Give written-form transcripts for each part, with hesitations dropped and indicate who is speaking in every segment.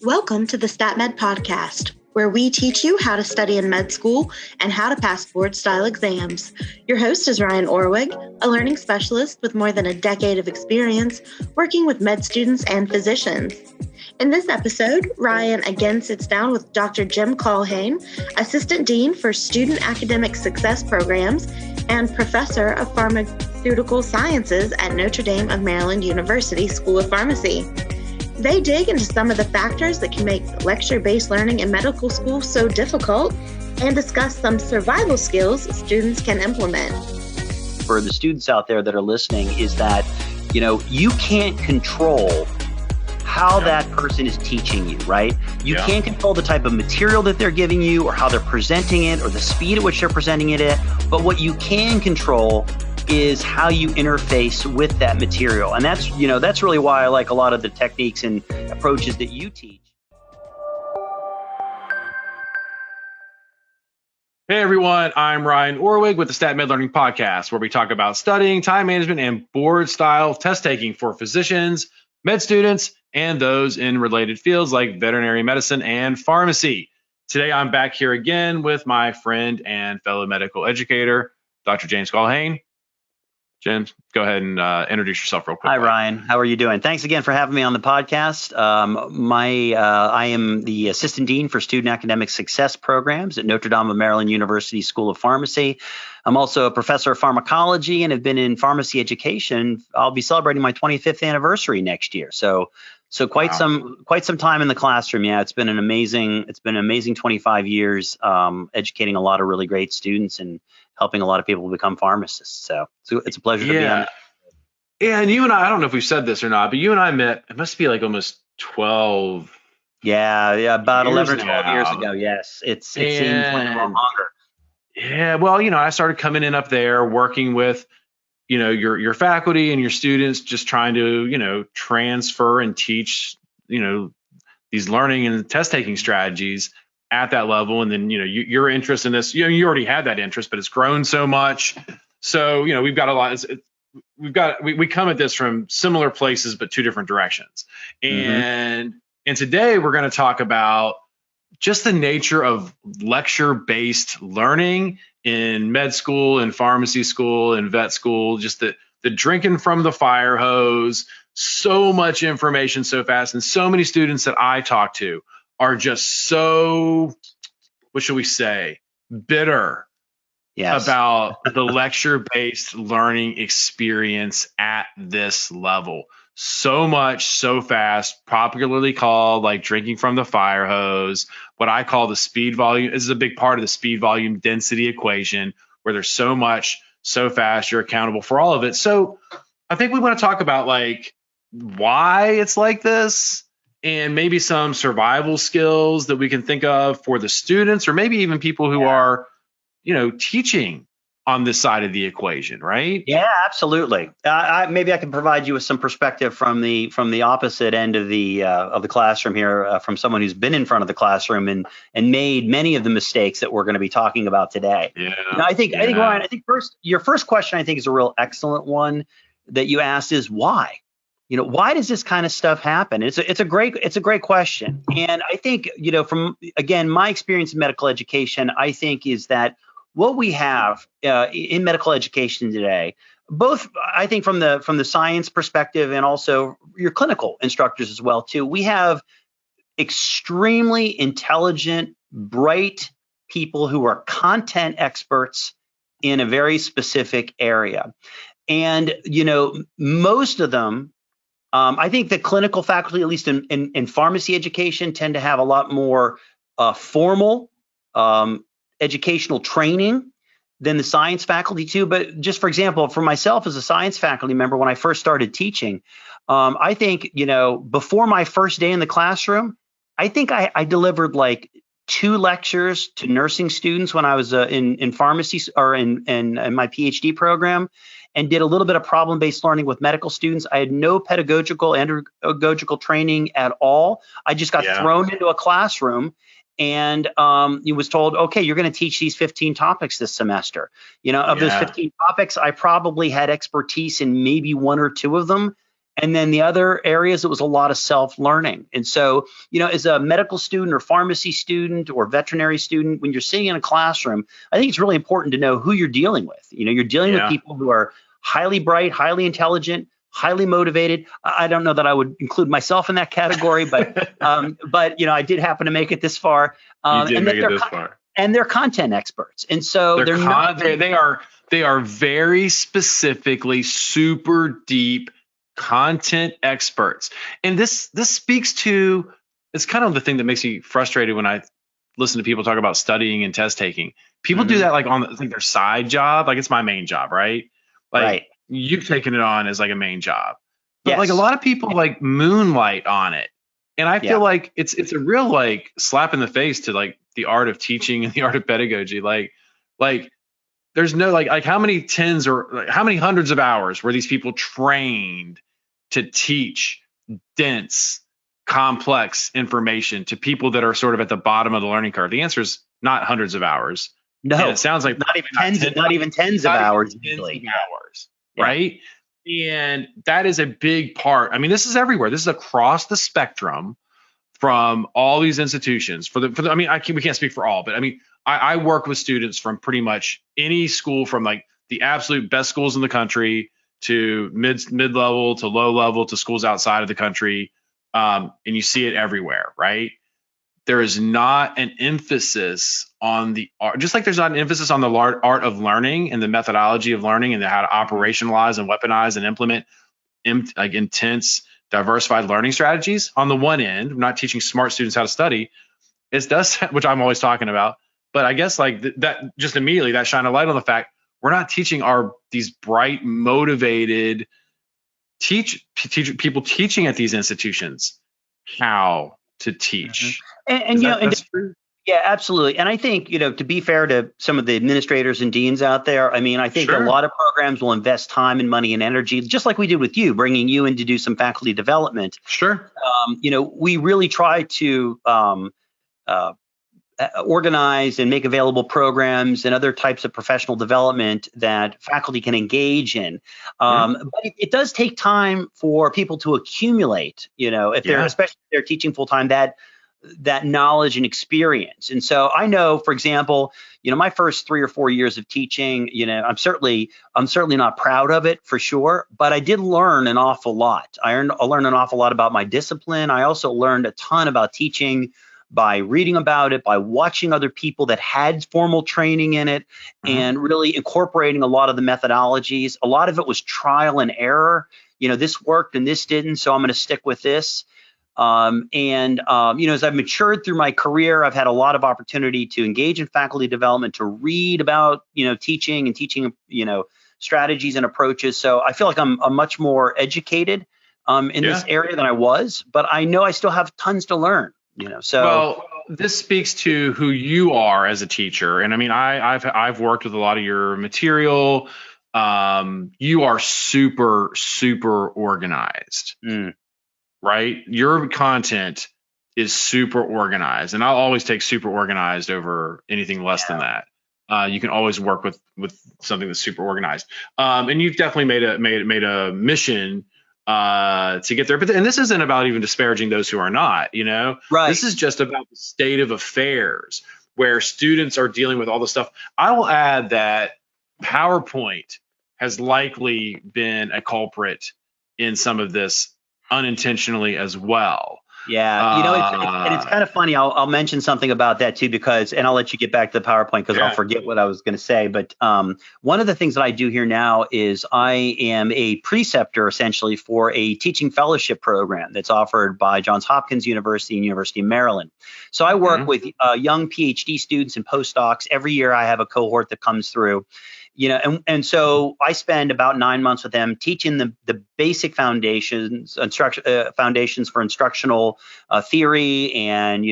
Speaker 1: Welcome to the STATMed Podcast, where we teach you how to study in med school and how to pass board-style exams. Your host is Ryan Orwig, a learning specialist with more than a decade of experience working with med students and physicians. In this episode, Ryan again sits down with Dr. Jim Culhane, Assistant Dean for Student Academic Success Programs and Professor of Pharmaceutical Sciences at Notre of Maryland University School of Pharmacy. They dig into some of the factors that can make lecture-based learning in medical school so difficult and discuss some survival skills students can implement.
Speaker 2: For the students out there that are listening is that, you can't control how that person is teaching you, right? You can't control the type of material that they're giving you or how they're presenting it or the speed at which they're presenting it at. But what you can control is how you interface with that material. And that's really why I like a lot of the techniques and approaches that you teach.
Speaker 3: Hey everyone, I'm Ryan Orwig with the STATMed Learning Podcast, where we talk about studying, time management, and board-style test taking for physicians, med students, and those in related fields like veterinary medicine and pharmacy. Today, I'm back here again with my friend and fellow medical educator, Dr. James Culhane. James, go ahead and introduce yourself real quick.
Speaker 2: Hi, Ryan. How are you doing? Thanks again for having me on the podcast. I am the Assistant Dean for Student Academic Success Programs at Notre of Maryland University School of Pharmacy. I'm also a professor of pharmacology and have been in pharmacy education. I'll be celebrating my 25th anniversary next year. So quite some time in the classroom. Yeah, it's been an amazing 25 years educating a lot of really great students and helping a lot of people become pharmacists. So it's a pleasure to be on.
Speaker 3: Yeah, and you and I don't know if we've said this or not, but you and I met, it must be like almost 12.
Speaker 2: Yeah, about 11 or 12 years ago. Yes, it seems like a lot longer.
Speaker 3: Yeah, well, I started coming in up there working with, your faculty and your students, just trying to, transfer and teach, these learning and test taking strategies at that level. And then, your interest in this, you already had that interest, but it's grown so much. So, we've got a lot, we come at this from similar places, but two different directions. And today we're going to talk about just the nature of lecture-based learning in med school and pharmacy school and vet school, just the drinking from the fire hose, so much information so fast. And so many students that I talk to are just so, what should we say, bitter about the lecture-based learning experience at this level. So much, so fast, popularly called like drinking from the fire hose, what I call the speed volume. This is a big part of the speed volume density equation, where there's so much, so fast, you're accountable for all of it. So I think we want to talk about like why it's like this, and maybe some survival skills that we can think of for the students, or maybe even people who are, teaching on this side of the equation, right?
Speaker 2: Yeah, absolutely. Maybe I can provide you with some perspective from the opposite end of the classroom here, from someone who's been in front of the classroom and made many of the mistakes that we're going to be talking about today.
Speaker 3: Yeah.
Speaker 2: I think Ryan, your first question I think is a real excellent one that you asked is why. Why does this kind of stuff happen? It's a great question. And I think, from, again, my experience in medical education, I think is that what we have in medical education today, both I think from the science perspective and also your clinical instructors as well too, we have extremely intelligent, bright people who are content experts in a very specific area. And, most of them, I think the clinical faculty, at least in pharmacy education, tend to have a lot more formal educational training than the science faculty too. But just for example, for myself as a science faculty member, when I first started teaching, I think, before my first day in the classroom, I think I delivered like 2 lectures to nursing students when I was in pharmacy or in my PhD program, and did a little bit of problem-based learning with medical students. I had no pedagogical, andragogical training at all. I just got thrown into a classroom and he was told, okay, you're going to teach these 15 topics this semester. Of those 15 topics, I probably had expertise in maybe 1 or 2 of them. And then the other areas, it was a lot of self-learning. And so, as a medical student or pharmacy student or veterinary student, when you're sitting in a classroom, I think it's really important to know who you're dealing with. You're dealing with people who are highly bright, highly intelligent, highly motivated. I don't know that I would include myself in that category, but I did happen to make it this far.
Speaker 3: You did make it this far.
Speaker 2: And they're content experts. And so
Speaker 3: they are very specifically super deep content experts. And this speaks to, it's kind of the thing that makes me frustrated when I listen to people talk about studying and test taking. People do that like on their side job. Like, it's my main job, right? Like, you've taken it on as like a main job. But like a lot of people like moonlight on it. And I feel like it's a real like slap in the face to like the art of teaching and the art of pedagogy. Like there's no like how many tens or like, how many hundreds of hours were these people trained to teach dense, complex information to people that are sort of at the bottom of the learning curve? The answer is not hundreds of hours.
Speaker 2: No,
Speaker 3: and it sounds like
Speaker 2: not even tens of hours.
Speaker 3: Right? And that is a big part. I mean, this is everywhere. This is across the spectrum from all these institutions. I mean, we can't speak for all, but I mean, I work with students from pretty much any school, from like the absolute best schools in the country to mid-level to low level to schools outside of the country. And you see it everywhere, right? There is not an emphasis on the art, just like there's not an emphasis on the art of learning and the methodology of learning and how to operationalize and weaponize and implement like intense, diversified learning strategies. On the one end, I'm not teaching smart students how to study. It does, which I'm always talking about. But I guess like that just immediately that shine a light on the fact we're not teaching these bright, motivated people teaching at these institutions how to teach.
Speaker 2: That's true. Yeah, absolutely. And I think, to be fair to some of the administrators and deans out there, I mean, I think a lot of programs will invest time and money and energy, just like we did with you, bringing you in to do some faculty development.
Speaker 3: Sure.
Speaker 2: We really try to organize and make available programs and other types of professional development that faculty can engage in. But it does take time for people to accumulate, if they're, especially if they're teaching full time, that knowledge and experience. And so I know, for example, my first 3 or 4 years of teaching, I'm certainly not proud of it for sure, but I did learn an awful lot. I learned an awful lot about my discipline. I also learned a ton about teaching by reading about it, by watching other people that had formal training in it, and really incorporating a lot of the methodologies. A lot of it was trial and error. This worked and this didn't, so I'm going to stick with this. As I've matured through my career, I've had a lot of opportunity to engage in faculty development, to read about, teaching and teaching, strategies and approaches. So I feel like I'm much more educated in this area than I was, but I know I still have tons to learn.
Speaker 3: Well, this speaks to who you are as a teacher. And I mean, I've worked with a lot of your material. You are super, super organized, right? Your content is super organized, and I'll always take super organized over anything less than that. You can always work with something that's super organized. And you've definitely made a mission to get there. And this isn't about even disparaging those who are not,
Speaker 2: Right.
Speaker 3: This is just about the state of affairs where students are dealing with all the stuff. I will add that PowerPoint has likely been a culprit in some of this unintentionally as well.
Speaker 2: Yeah, it's kind of funny. I'll mention something about that too, and I'll let you get back to the PowerPoint because I'll forget what I was going to say. But one of the things that I do here now is I am a preceptor essentially for a teaching fellowship program that's offered by Johns Hopkins University and University of Maryland. So I work with young PhD students and postdocs. Every year I have a cohort that comes through. And so I spend about 9 months with them teaching the basic foundations for instructional theory, and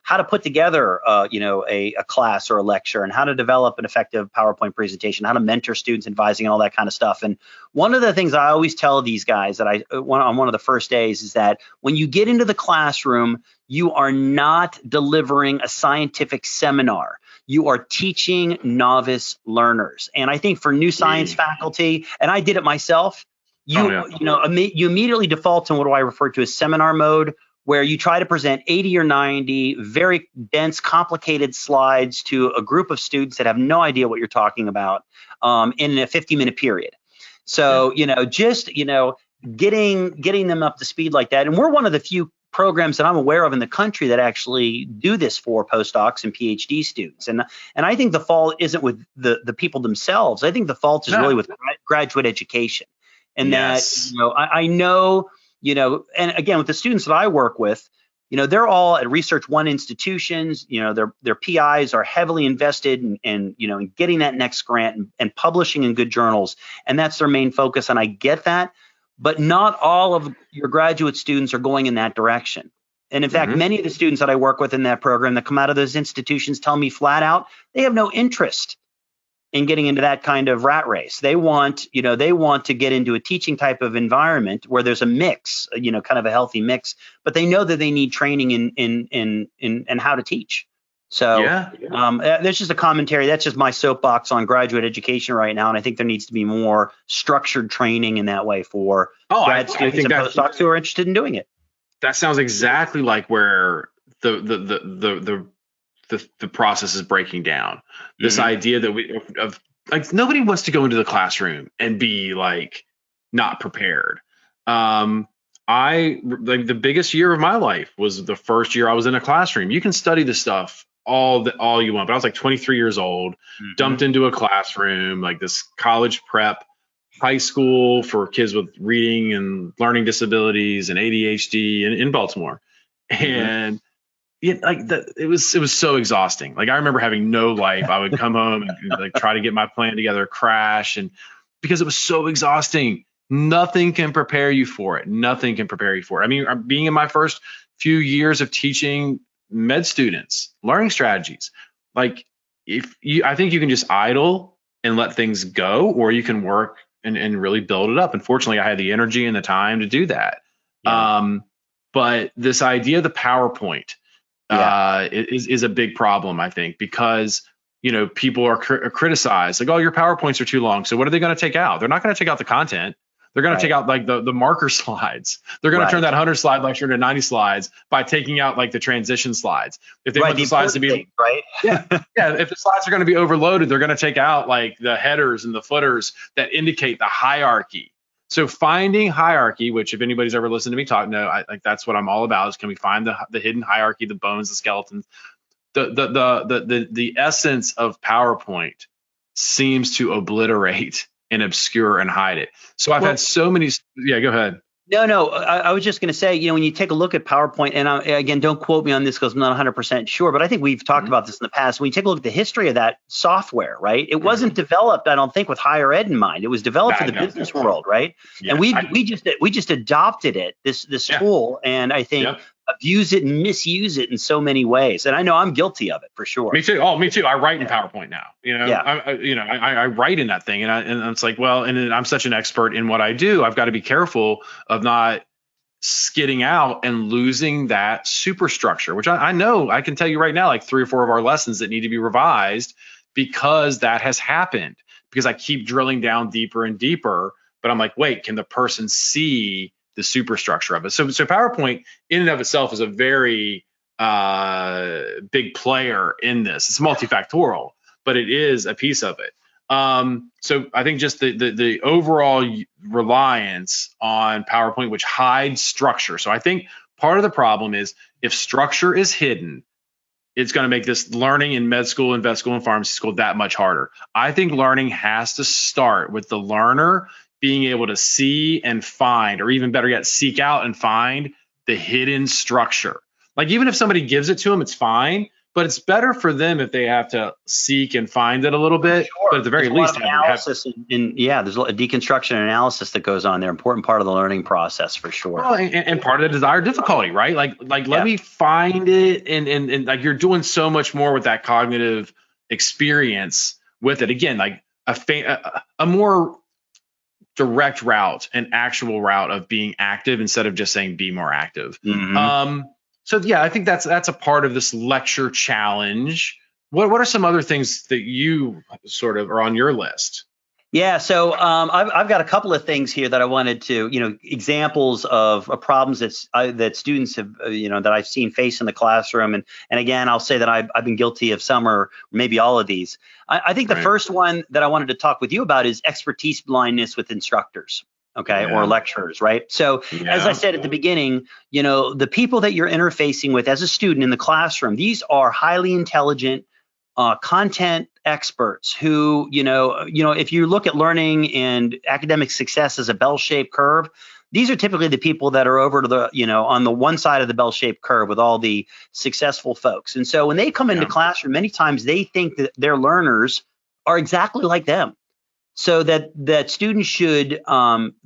Speaker 2: how to put together a class or a lecture, and how to develop an effective PowerPoint presentation, how to mentor students, advising, and all that kind of stuff. And one of the things I always tell these guys that on one of the first days is that when you get into the classroom, you are not delivering a scientific seminar. You are teaching novice learners. And I think for new science faculty, and I did it myself, you immediately default to what I refer to as seminar mode, where you try to present 80 or 90 very dense, complicated slides to a group of students that have no idea what you're talking about in a 50-minute period. So, getting them up to speed like that. And we're one of the few programs that I'm aware of in the country that actually do this for postdocs and PhD students. And I think the fault isn't with the people themselves. I think the fault is really with graduate education. And that, I know, and again, with the students that I work with, they're all at Research One institutions. Their PIs are heavily invested in getting that next grant and publishing in good journals. And that's their main focus. And I get that. But not all of your graduate students are going in that direction. And in fact, many of the students that I work with in that program that come out of those institutions tell me flat out, they have no interest in getting into that kind of rat race. They want to get into a teaching type of environment where there's a mix, kind of a healthy mix, but they know that they need training in how to teach. So that's just a commentary. That's just my soapbox on graduate education right now. And I think there needs to be more structured training in that way for grad students and postdocs who are interested in doing it.
Speaker 3: That sounds exactly like where the process is breaking down. This idea that nobody wants to go into the classroom and be like not prepared. The biggest year of my life was the first year I was in a classroom. You can study the stuff all you want, but I was like 23 years old, dumped into a classroom, like this college prep high school for kids with reading and learning disabilities and ADHD in Baltimore. And it was so exhausting. Like I remember having no life. I would come home and try to get my plan together, crash, and because it was so exhausting. Nothing can prepare you for it. Nothing can prepare you for it. I mean, being in my first few years of teaching med students learning strategies, I think you can just idle and let things go, or you can work and really build it up. Unfortunately, I had the energy and the time to do that. But this idea of the PowerPoint is a big problem, I think, because people are criticized like, oh, your PowerPoints are too long. So what are they going to take out? They're not going to take out the content. They're going to take out like the marker slides. They're going to turn that 100 slide lecture into 90 slides by taking out like the transition slides. If they want the slides to be if the slides are going to be overloaded, they're going to take out like the headers and the footers that indicate the hierarchy. So finding hierarchy, which if anybody's ever listened to me talk, that's what I'm all about, is can we find the hidden hierarchy, the bones, the skeletons. The essence of PowerPoint seems to obliterate and obscure and hide it. So I've had so many. Yeah, go ahead.
Speaker 2: No. I was just going to say, when you take a look at PowerPoint, and again, don't quote me on this because I'm not 100% sure, but I think we've talked about this in the past. When you take a look at the history of that software, right? It wasn't developed, I don't think, with higher ed in mind. It was developed for the business world, right? Yeah, and we just adopted it, this tool, and I think abuse it and misuse it in so many ways. And I know I'm guilty of it for sure.
Speaker 3: Me too. Oh, me too. I write in PowerPoint now. I write in that thing, and it's like, well, and I'm such an expert in what I do. I've got to be careful of not skidding out and losing that superstructure, which I know I can tell you right now, like 3 or 4 of our lessons that need to be revised because that has happened. Because I keep drilling down deeper and deeper, but I'm like, wait, can the person see the superstructure of it? So PowerPoint in and of itself is a very big player in this. It's multifactorial, but it is a piece of it. So I think just the overall reliance on PowerPoint, which hides structure. So I think part of the problem is if structure is hidden, it's going to make this learning in med school and vet school and pharmacy school that much harder. I think learning has to start with the learner being able to see and find, or even better yet, seek out and find the hidden structure. Like even if somebody gives it to them, it's fine, but it's better for them if they have to seek and find it a little bit. Sure. But at the very least,
Speaker 2: analysis there's a deconstruction and analysis that goes on there. Important part of the learning process for sure.
Speaker 3: Well, and part of the desired difficulty, right? Like let me find it, and like you're doing so much more with that cognitive experience with it. Again, like a more direct route, an actual route of being active instead of just saying be more active. So yeah, I think that's a part of this lecture challenge. What are some other things that you sort of are on your list?
Speaker 2: Yeah, so I've got a couple of things here that I wanted to, examples of problems that students have, that I've seen face in the classroom, and again, I'll say that I've been guilty of some or maybe all of these. I think the
Speaker 3: Right.
Speaker 2: first one that I wanted to talk with you about is expertise blindness with instructors, okay, or
Speaker 3: Yeah.
Speaker 2: lecturers, right? So as I said at the beginning, the people that you're interfacing with as a student in the classroom, these are highly intelligent content experts who, if you look at learning and academic success as a bell-shaped curve, these are typically the people that are over to the, on the one side of the bell-shaped curve with all the successful folks. And so when they come into classroom, many times they think that their learners are exactly like them. So that students should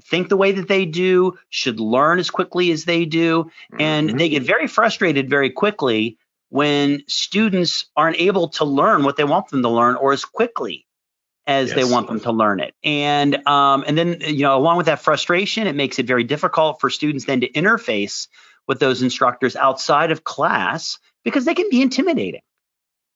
Speaker 2: think the way that they do, should learn as quickly as they do, and they get very frustrated very quickly when students aren't able to learn what they want them to learn or as quickly as they want them to learn it. And then, along with that frustration, it makes it very difficult for students then to interface with those instructors outside of class because they can be intimidating.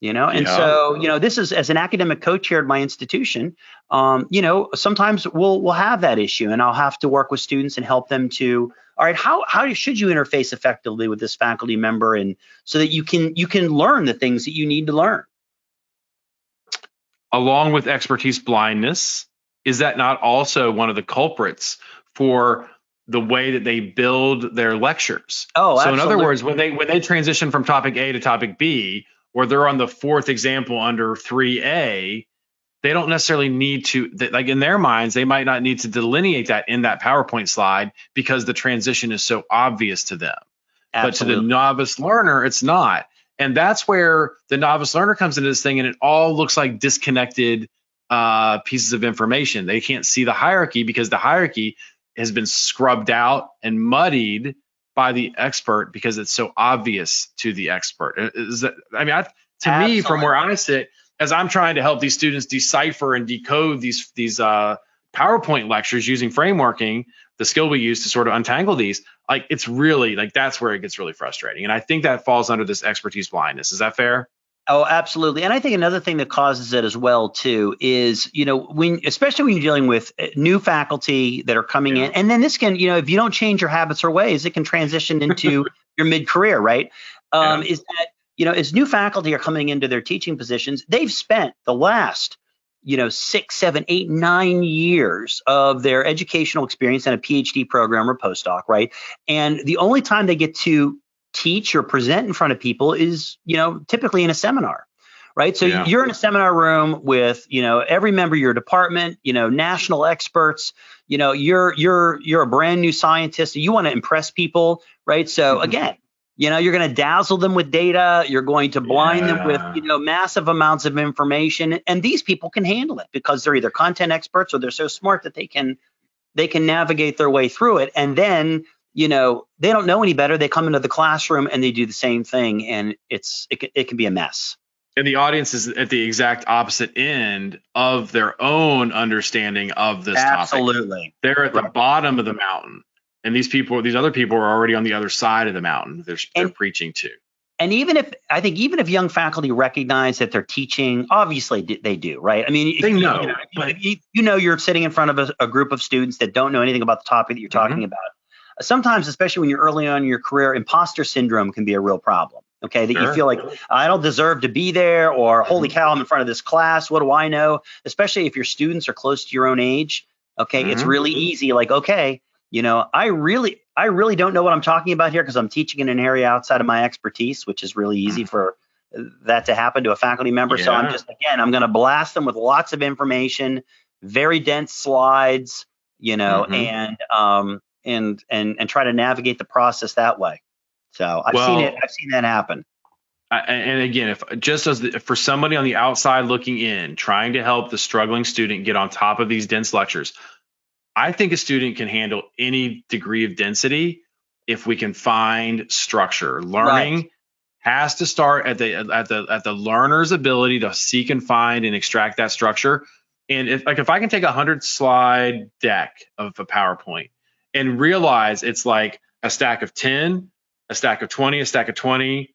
Speaker 2: And so, this is, as an academic co-chair at my institution, sometimes we'll have that issue, and I'll have to work with students and help them to, all right, how should you interface effectively with this faculty member, and so that you can learn the things that you need to learn.
Speaker 3: Along with expertise blindness, is that not also one of the culprits for the way that they build their lectures?
Speaker 2: Oh,
Speaker 3: so
Speaker 2: absolutely.
Speaker 3: in other words, when they transition from topic A to topic B, or they're on the fourth example under 3A, they don't necessarily need to, like in their minds, they might not need to delineate that in that PowerPoint slide because the transition is so obvious to them.
Speaker 2: Absolutely.
Speaker 3: But to the novice learner, it's not. And that's where the novice learner comes into this thing, and it all looks like disconnected pieces of information. They can't see the hierarchy because the hierarchy has been scrubbed out and muddied by the expert because it's so obvious to the expert. To me, from where I sit, as I'm trying to help these students decipher and decode these PowerPoint lectures using frameworking, the skill we use to sort of untangle these, like it's really like that's where it gets really frustrating. And I think that falls under this expertise blindness. Is that fair?
Speaker 2: Oh, absolutely. And I think another thing that causes it as well too is, especially when you're dealing with new faculty that are coming in, and then this can, if you don't change your habits or ways, it can transition into your mid-career, right? Is that, as new faculty are coming into their teaching positions, they've spent the last, 6, 7, 8, 9 years of their educational experience in a PhD program or postdoc, right? And the only time they get to teach or present in front of people is, typically in a seminar, right? So you're in a seminar room with, every member of your department, national experts, you're a brand new scientist, you want to impress people, right? So again, you're going to dazzle them with data. You're going to blind them with, massive amounts of information. And these people can handle it because they're either content experts or they're so smart that they can navigate their way through it. And then, they don't know any better. They come into the classroom and they do the same thing, and it can be a mess.
Speaker 3: And the audience is at the exact opposite end of their own understanding of this topic.
Speaker 2: Absolutely.
Speaker 3: They're at the bottom of the mountain. And these other people are already on the other side of the mountain. They're preaching to.
Speaker 2: And even if young faculty recognize that they're teaching, obviously they do, right? I mean,
Speaker 3: they know,
Speaker 2: you're sitting in front of a group of students that don't know anything about the topic that you're talking about. Sometimes, especially when you're early on in your career, imposter syndrome can be a real problem. Okay, that you feel like I don't deserve to be there, or holy cow, I'm in front of this class. What do I know? Especially if your students are close to your own age. Okay, it's really easy. Like, okay. I really don't know what I'm talking about here because I'm teaching in an area outside of my expertise, which is really easy for that to happen to a faculty member. So I'm going to blast them with lots of information, very dense slides, and try to navigate the process that way. So I've seen that happen.
Speaker 3: And again, for somebody on the outside looking in, trying to help the struggling student get on top of these dense lectures, I think a student can handle any degree of density if we can find structure. Learning has to start at the learner's ability to seek and find and extract that structure. And if I can take 100-slide deck of a PowerPoint and realize it's like a stack of 10, a stack of 20, a stack of 20,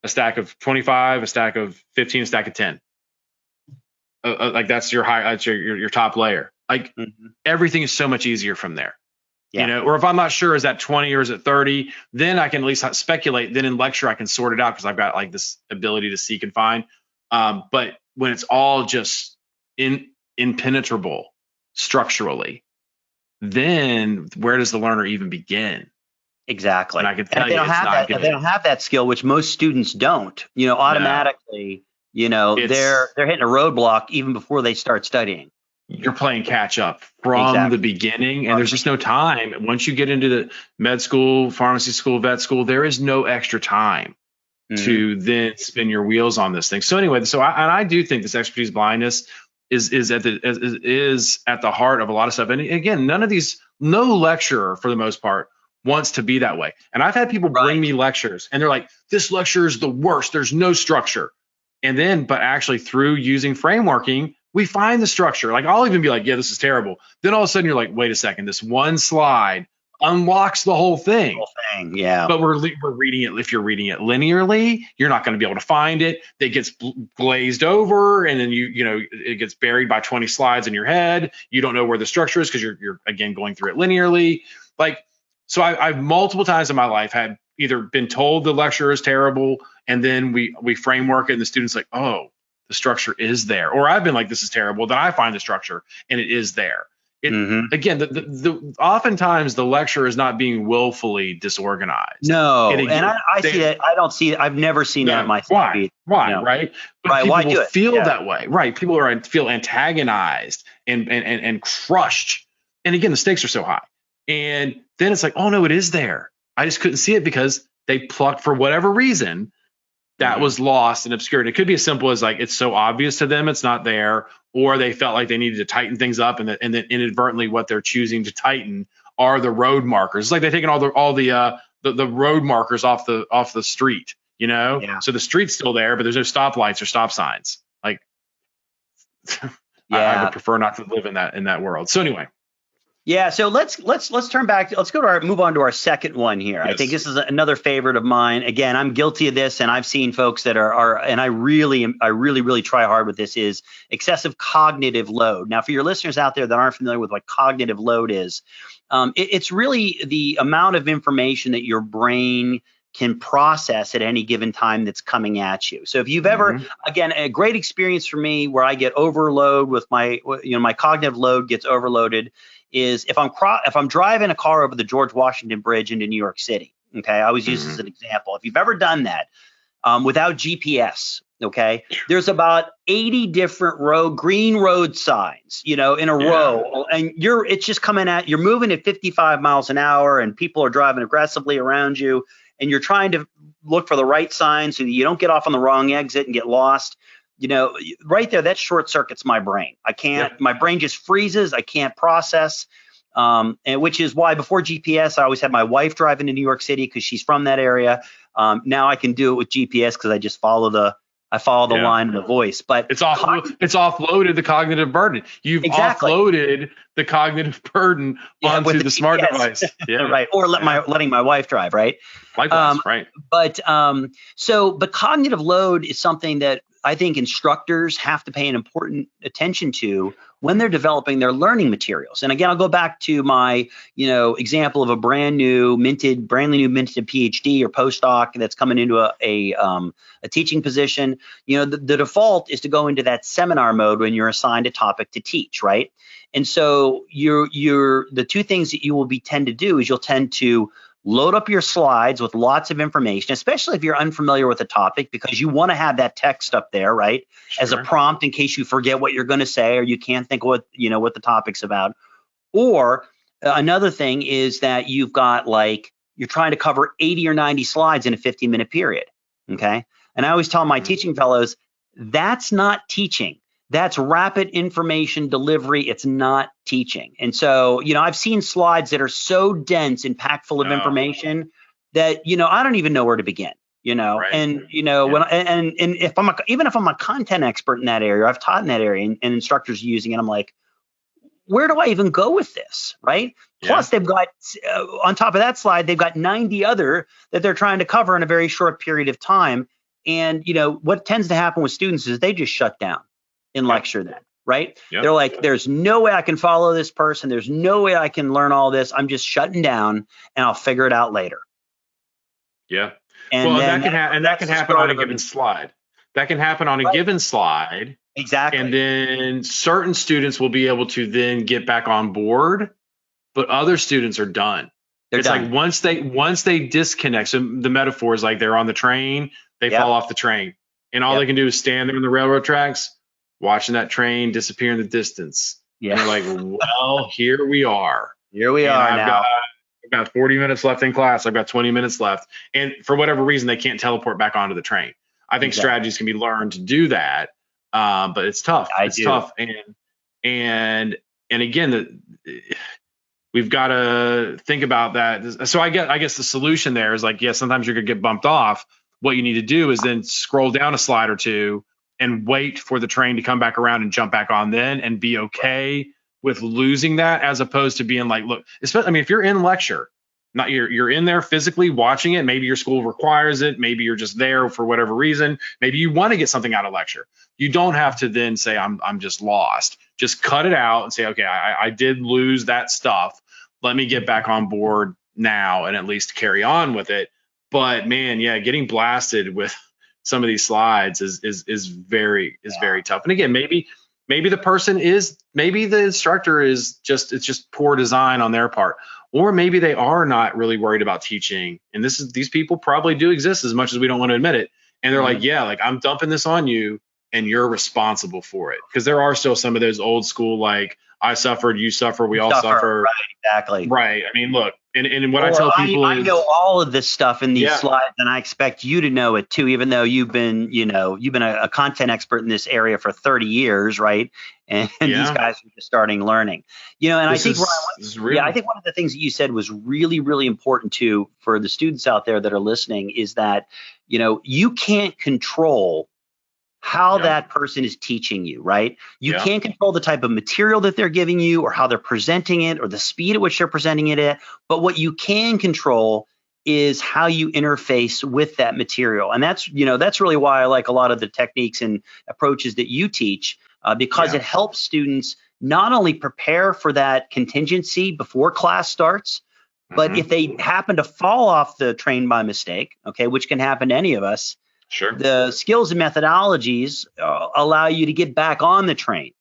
Speaker 3: a stack of 25, a stack of 15, a stack of 10. like that's your top layer. Like everything is so much easier from there.
Speaker 2: Yeah.
Speaker 3: You know, or if I'm not sure, is that 20 or is it 30? Then I can at least speculate. Then in lecture, I can sort it out because I've got like this ability to seek and find. But when it's all just impenetrable structurally, then where does the learner even begin?
Speaker 2: Exactly.
Speaker 3: And I can tell
Speaker 2: they don't have that skill, which most students don't. You know, automatically, you know, they're hitting a roadblock even before they start studying.
Speaker 3: You're playing catch up from the beginning, and there's just no time. Once you get into the med school, pharmacy school, vet school, there is no extra time to then spin your wheels on this thing. So anyway, I do think this expertise blindness is at the heart of a lot of stuff. And again, no lecturer for the most part wants to be that way. And I've had people bring me lectures, and they're like, "This lecture is the worst. There's no structure." But actually through using frameworking, we find the structure. Like I'll even be like, yeah, this is terrible. Then all of a sudden you're like, wait a second, this one slide unlocks the whole thing.
Speaker 2: Yeah.
Speaker 3: But we're reading it. If you're reading it linearly, you're not going to be able to find it. It gets glazed over, and then it gets buried by 20 slides in your head. You don't know where the structure is because you're again going through it linearly. Like, so I've multiple times in my life had either been told the lecture is terrible, and then we framework it, and the student's like, oh, the structure is there. Or I've been like, this is terrible. Then I find the structure and it is there. Again, oftentimes the lecture is not being willfully disorganized.
Speaker 2: No, and I see that. I don't see it. I've never seen that in myself.
Speaker 3: Why? Right? But
Speaker 2: why
Speaker 3: people feel that way. Right. People feel antagonized and crushed. And again, the stakes are so high. And then it's like, oh no, it is there. I just couldn't see it because they plucked for whatever reason. That was lost and obscured. It could be as simple as like it's so obvious to them it's not there, or they felt like they needed to tighten things up, and then inadvertently what they're choosing to tighten are the road markers. It's like they're taking all the road markers off the street, you know.
Speaker 2: Yeah.
Speaker 3: So the street's still there, but there's no stoplights or stop signs. Like, I would prefer not to live in that world. So anyway.
Speaker 2: Yeah, so let's turn back. Let's move on to our second one here. Yes. I think this is another favorite of mine. Again, I'm guilty of this, and I've seen folks that are and I really try hard with this, is excessive cognitive load. Now, for your listeners out there that aren't familiar with what cognitive load is, it's really the amount of information that your brain can process at any given time that's coming at you. So if you've ever, again, a great experience for me where I get overload with my cognitive load gets overloaded is if I'm driving a car over the George Washington Bridge into New York City. Okay, I always use this as an example. If you've ever done that without GPS, okay, there's about 80 different green road signs, in a row, and it's just coming at you're moving at 55 miles an hour, and people are driving aggressively around you, and you're trying to look for the right sign so that you don't get off on the wrong exit and get lost. Right there, that short circuits my brain. My brain just freezes. I can't process. And which is why before GPS, I always had my wife driving to New York City because she's from that area. Now I can do it with GPS because I just follow the line of the voice. But
Speaker 3: it's offloaded the cognitive burden. You've offloaded the cognitive burden onto the smart device. Yeah.
Speaker 2: Right. Or letting my wife drive, right?
Speaker 3: Likewise, right.
Speaker 2: But cognitive load is something that I think instructors have to pay an important attention to when they're developing their learning materials. And again, I'll go back to my, example of a brand new minted PhD or postdoc that's coming into a teaching position. The default is to go into that seminar mode when you're assigned a topic to teach, right? And so the two things that you will tend to do is you'll tend to load up your slides with lots of information, especially if you're unfamiliar with the topic, because you want to have that text up there, right? Sure. As a prompt in case you forget what you're going to say or you can't think what the topic's about. Or another thing is that you've got you're trying to cover 80 or 90 slides in a 15-minute period, okay? And I always tell my teaching fellows, that's not teaching. That's rapid information delivery. It's not teaching. And so, I've seen slides that are so dense and packed full of information that, I don't even know where to begin, right. And, if I'm a content expert in that area, I've taught in that area and instructors using it, I'm like, where do I even go with this? Right. Yeah. Plus they've got on top of that slide, they've got 90 other that they're trying to cover in a very short period of time. And, what tends to happen with students is they just shut down. in lecture then, right?
Speaker 3: Yep.
Speaker 2: They're like, there's no way I can follow this person. There's no way I can learn all this. I'm just shutting down and I'll figure it out later.
Speaker 3: Yeah.
Speaker 2: And
Speaker 3: well,
Speaker 2: then
Speaker 3: that can happen on a given slide. That can happen on a given slide.
Speaker 2: Exactly.
Speaker 3: And then certain students will be able to then get back on board, but other students are done.
Speaker 2: They're
Speaker 3: it's
Speaker 2: done.
Speaker 3: like once they disconnect. So the metaphor is like they're on the train, they fall off the train, and all they can do is stand there in the railroad tracks, watching that train disappear in the distance.
Speaker 2: Yeah.
Speaker 3: And they're like, well, here we are.
Speaker 2: Here we are now.
Speaker 3: I've got 40 minutes left in class. I've got 20 minutes left. And for whatever reason, they can't teleport back onto the train. I think strategies can be learned to do that. But it's tough. It's tough. And again, we've got to think about that. So I guess the solution there is like, sometimes you're going to get bumped off. What you need to do is then scroll down a slide or two and wait for the train to come back around and jump back on then, and be okay with losing that, as opposed to being like, look, especially, I mean, if you're in lecture, not you're in there physically watching it. Maybe your school requires it. Maybe you're just there for whatever reason. Maybe you want to get something out of lecture. You don't have to then say, I'm just lost. Just cut it out and say, okay, I did lose that stuff. Let me get back on board now and at least carry on with it. But man, getting blasted with some of these slides is very tough. And again, maybe the instructor it's just poor design on their part. Or maybe they are not really worried about teaching. And these people probably do exist, as much as we don't want to admit it. And they're like, I'm dumping this on you and you're responsible for it. Because there are still some of those old school, like, I suffered, you suffer, we all suffer.
Speaker 2: Right, exactly.
Speaker 3: Right. I mean, look, and what I tell people
Speaker 2: I know all of this stuff in these slides, and I expect you to know it too, even though you've been a content expert in this area for 30 years, right? And these guys are just starting learning. And I think I think one of the things that you said was really, really important too for the students out there that are listening is that, you can't control how that person is teaching you, right? You can't control the type of material that they're giving you or how they're presenting it or the speed at which they're presenting it at. But what you can control is how you interface with that material. And that's really why I like a lot of the techniques and approaches that you teach, because it helps students not only prepare for that contingency before class starts, but if they happen to fall off the train by mistake, okay, which can happen to any of us,
Speaker 3: sure,
Speaker 2: the skills and methodologies allow you to get back on the train,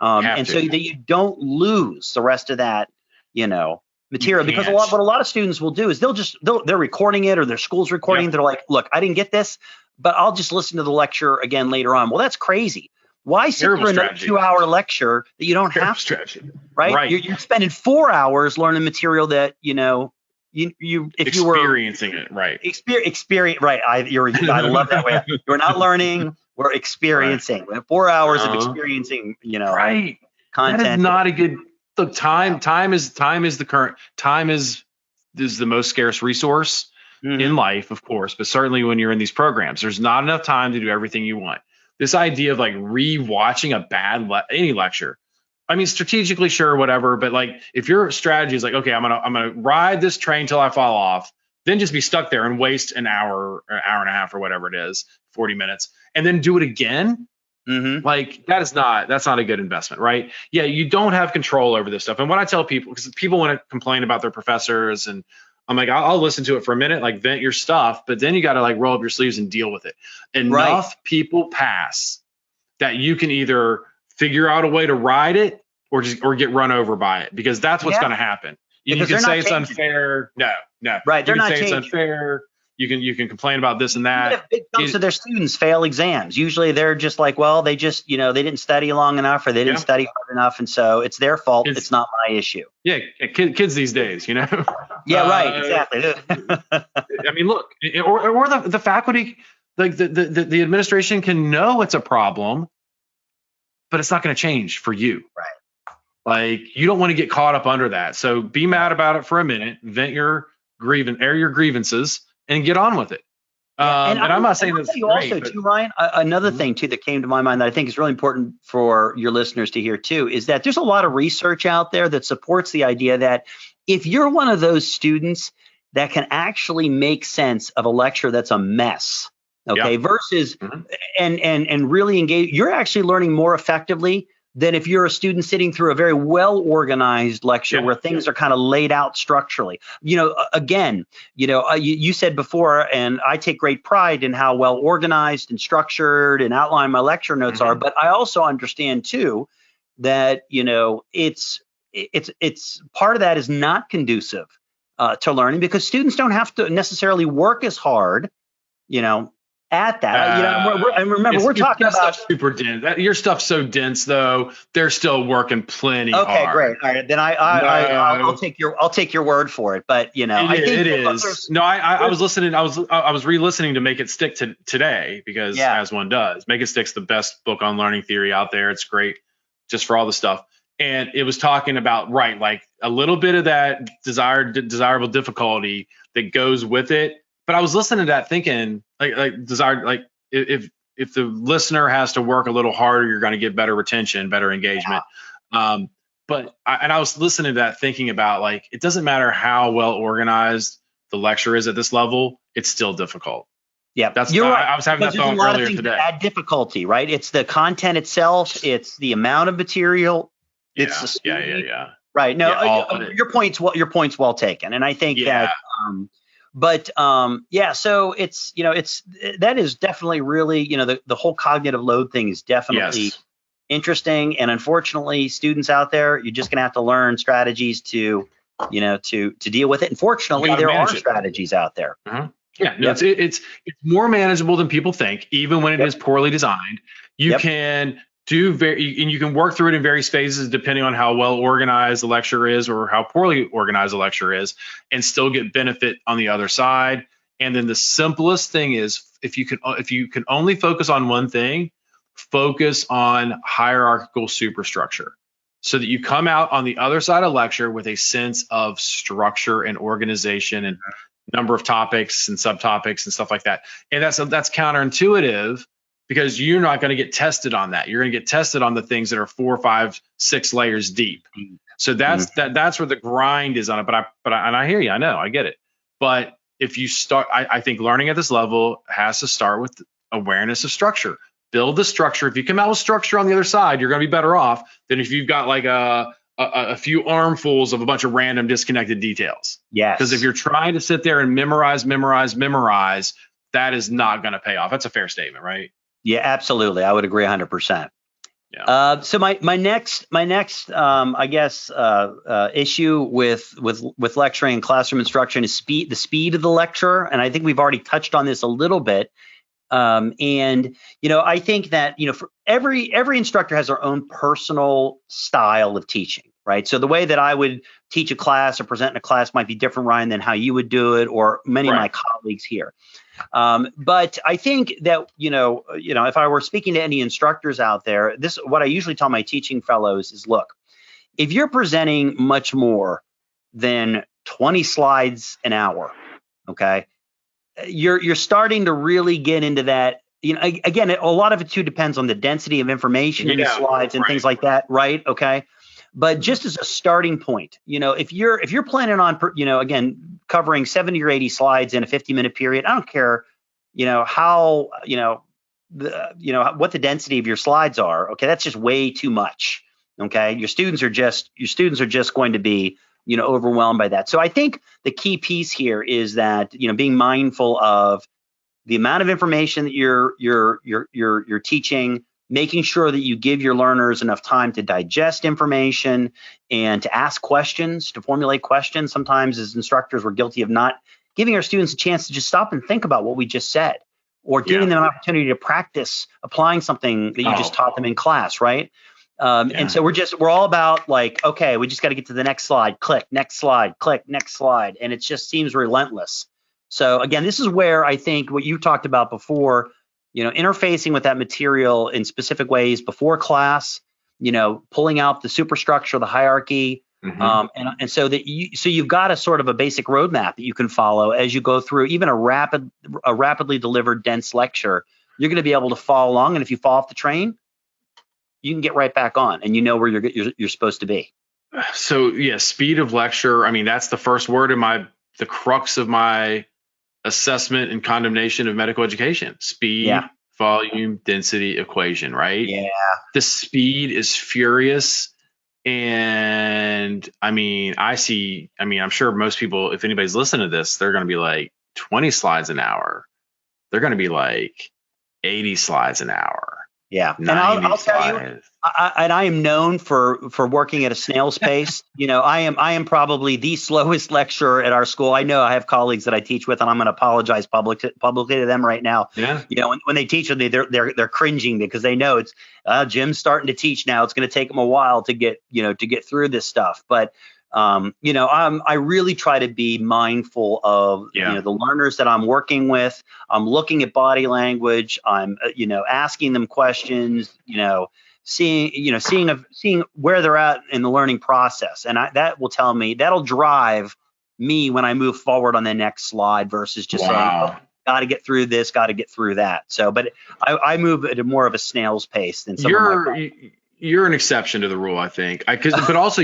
Speaker 2: and so that you don't lose the rest of that, material. Because what a lot of students will do is they're recording it, or their school's recording. They're like, look, I didn't get this, but I'll just listen to the lecture again later on. Well, that's crazy. Why sit through another 2-hour lecture that you don't have to, right? You're spending 4 hours learning material that, if you were
Speaker 3: experiencing it, right?
Speaker 2: Experience, right? I love that way. We're not learning, we're experiencing. We have 4 hours of experiencing,
Speaker 3: right?
Speaker 2: Content.
Speaker 3: That is not a good look. Time is the most scarce resource in life, of course, but certainly when you're in these programs, there's not enough time to do everything you want. This idea of like re-watching any lecture. I mean, strategically, sure, whatever. But like, if your strategy is like, okay, I'm gonna ride this train till I fall off, then just be stuck there and waste an hour, or hour and a half, or whatever it is, 40 minutes, and then do it again. Like that's not a good investment, right? Yeah, you don't have control over this stuff. And what I tell people, because people want to complain about their professors, and I'm like, I'll listen to it for a minute, like vent your stuff, but then you got to like roll up your sleeves and deal with it. Enough people pass that you can either figure out a way to ride it or get run over by it, because that's what's going to happen. You can say it's unfair. No.
Speaker 2: Right.
Speaker 3: You can say it's unfair. You can complain about this and that.
Speaker 2: Even if big chunks of their students fail exams, usually they're just like, well, they just, they didn't study long enough, or they didn't study hard enough, and so it's their fault. It's not my issue.
Speaker 3: Yeah, kids these days, Yeah,
Speaker 2: right, exactly.
Speaker 3: I mean, look, or the faculty, like the administration can know it's a problem, but it's not going to change for you.
Speaker 2: Right.
Speaker 3: Like, you don't want to get caught up under that. So be mad about it for a minute, vent your air your grievances, and get on with it. And I'm not saying that's great.
Speaker 2: Also, too, Ryan, another thing too that came to my mind that I think is really important for your listeners to hear too is that there's a lot of research out there that supports the idea that if you're one of those students that can actually make sense of a lecture that's a mess, Okay. Versus and really engage. You're actually learning more effectively than if you're a student sitting through a very well organized lecture where things are kind of laid out structurally. Again, you said before, and I take great pride in how well organized and structured and outlined my lecture notes are. But I also understand too that it's part of that is not conducive to learning, because students don't have to necessarily work as hard, at that. And remember, we're talking about
Speaker 3: super dense. Your stuff's so dense, though. They're still working plenty hard.
Speaker 2: Okay, great. All right, then I'll take your word for it. But I think
Speaker 3: it is. No, I was listening. I was re-listening to Make It Stick today, because as one does, Make It Stick's the best book on learning theory out there. It's great just for all the stuff. And it was talking about like a little bit of that desirable difficulty that goes with it. But I was listening to that thinking if the listener has to work a little harder, you're going to get better retention, better engagement. But I was listening to that thinking about it doesn't matter how well organized the lecture is at this level, it's still difficult.
Speaker 2: Yeah,
Speaker 3: you're right. I was having that thought earlier today.
Speaker 2: Add difficulty, right? It's the content itself. It's the amount of material. It's the speed. Yeah. Right. No, your point's well taken, and I think that. So it's that is definitely really the whole cognitive load thing is definitely interesting, and unfortunately, students out there, you're just gonna have to learn strategies to deal with it. Unfortunately, there are strategies out there.
Speaker 3: It's more manageable than people think, even when it is poorly designed. You can you can work through it in various phases depending on how well organized the lecture is or how poorly organized the lecture is, and still get benefit on the other side. And then the simplest thing is, if you can only focus on one thing, focus on hierarchical superstructure, so that you come out on the other side of lecture with a sense of structure and organization and number of topics and subtopics and stuff like that. And that's counterintuitive, because you're not going to get tested on that. You're going to get tested on the things that are 4, 5, 6 layers deep. So that's where the grind is on it. But I hear you. I know. I get it. But if you start, I think learning at this level has to start with awareness of structure. Build the structure. If you come out with structure on the other side, you're going to be better off than if you've got a few armfuls of a bunch of random disconnected details.
Speaker 2: Yes.
Speaker 3: Because if you're trying to sit there and memorize, that is not going to pay off. That's a fair statement, right?
Speaker 2: Yeah, absolutely. I would agree 100%.
Speaker 3: Yeah.
Speaker 2: So my next issue with lecturing and classroom instruction is the speed of the lecture, and I think we've already touched on this a little bit. I think that for every instructor has their own personal style of teaching, right? So the way that I would teach a class or present in a class might be different, Ryan, than how you would do it, or many of my colleagues here. But I think that, if I were speaking to any instructors out there, what I usually tell my teaching fellows is, look, if you're presenting much more than 20 slides an hour, okay, you're starting to really get into that. Again, a lot of it too depends on the density of information in the slides and things like that, right? Okay. But just as a starting point, if you're planning on, again, covering 70 or 80 slides in a 50-minute period, I don't care, how, what the density of your slides are. Okay, that's just way too much. Okay, your students are just going to be, overwhelmed by that. So I think the key piece here is that, being mindful of the amount of information that you're teaching, making sure that you give your learners enough time to digest information and to ask questions, to formulate questions. Sometimes as instructors, we're guilty of not giving our students a chance to just stop and think about what we just said, or giving them an opportunity to practice applying something that you just taught them in class, right? And so we're all about okay, we just got to get to the next slide, click, next slide, click, next slide. And it just seems relentless. So again, this is where I think what you talked about before, interfacing with that material in specific ways before class, pulling out the superstructure, the hierarchy, and so that you've got a sort of a basic roadmap that you can follow as you go through even a rapidly delivered dense lecture. You're going to be able to follow along, and if you fall off the train, you can get right back on, and where you're supposed to be.
Speaker 3: So speed of lecture. I mean, that's the first word in the crux of my assessment and condemnation of medical education. Speed, volume, density equation, right?
Speaker 2: Yeah.
Speaker 3: The speed is furious. And I'm sure most people, if anybody's listening to this, they're going to be like 20 slides an hour. They're going to be like 80 slides an hour.
Speaker 2: Yeah. And I'll tell you, I am known for working at a snail's pace. I am probably the slowest lecturer at our school. I know I have colleagues that I teach with, and I'm going to apologize publicly to them right now.
Speaker 3: Yeah.
Speaker 2: When they teach them, they're cringing because they know it's Jim's starting to teach now. It's going to take them a while to get through this stuff. But I really try to be mindful of the learners that I'm working with. I'm looking at body language. I'm asking them questions. Seeing where they're at in the learning process, and that'll drive me when I move forward on the next slide versus just saying, got to get through this, got to get through that. So, but I move at more of a snail's pace than some of my friends.
Speaker 3: You're an exception to the rule, I think. But also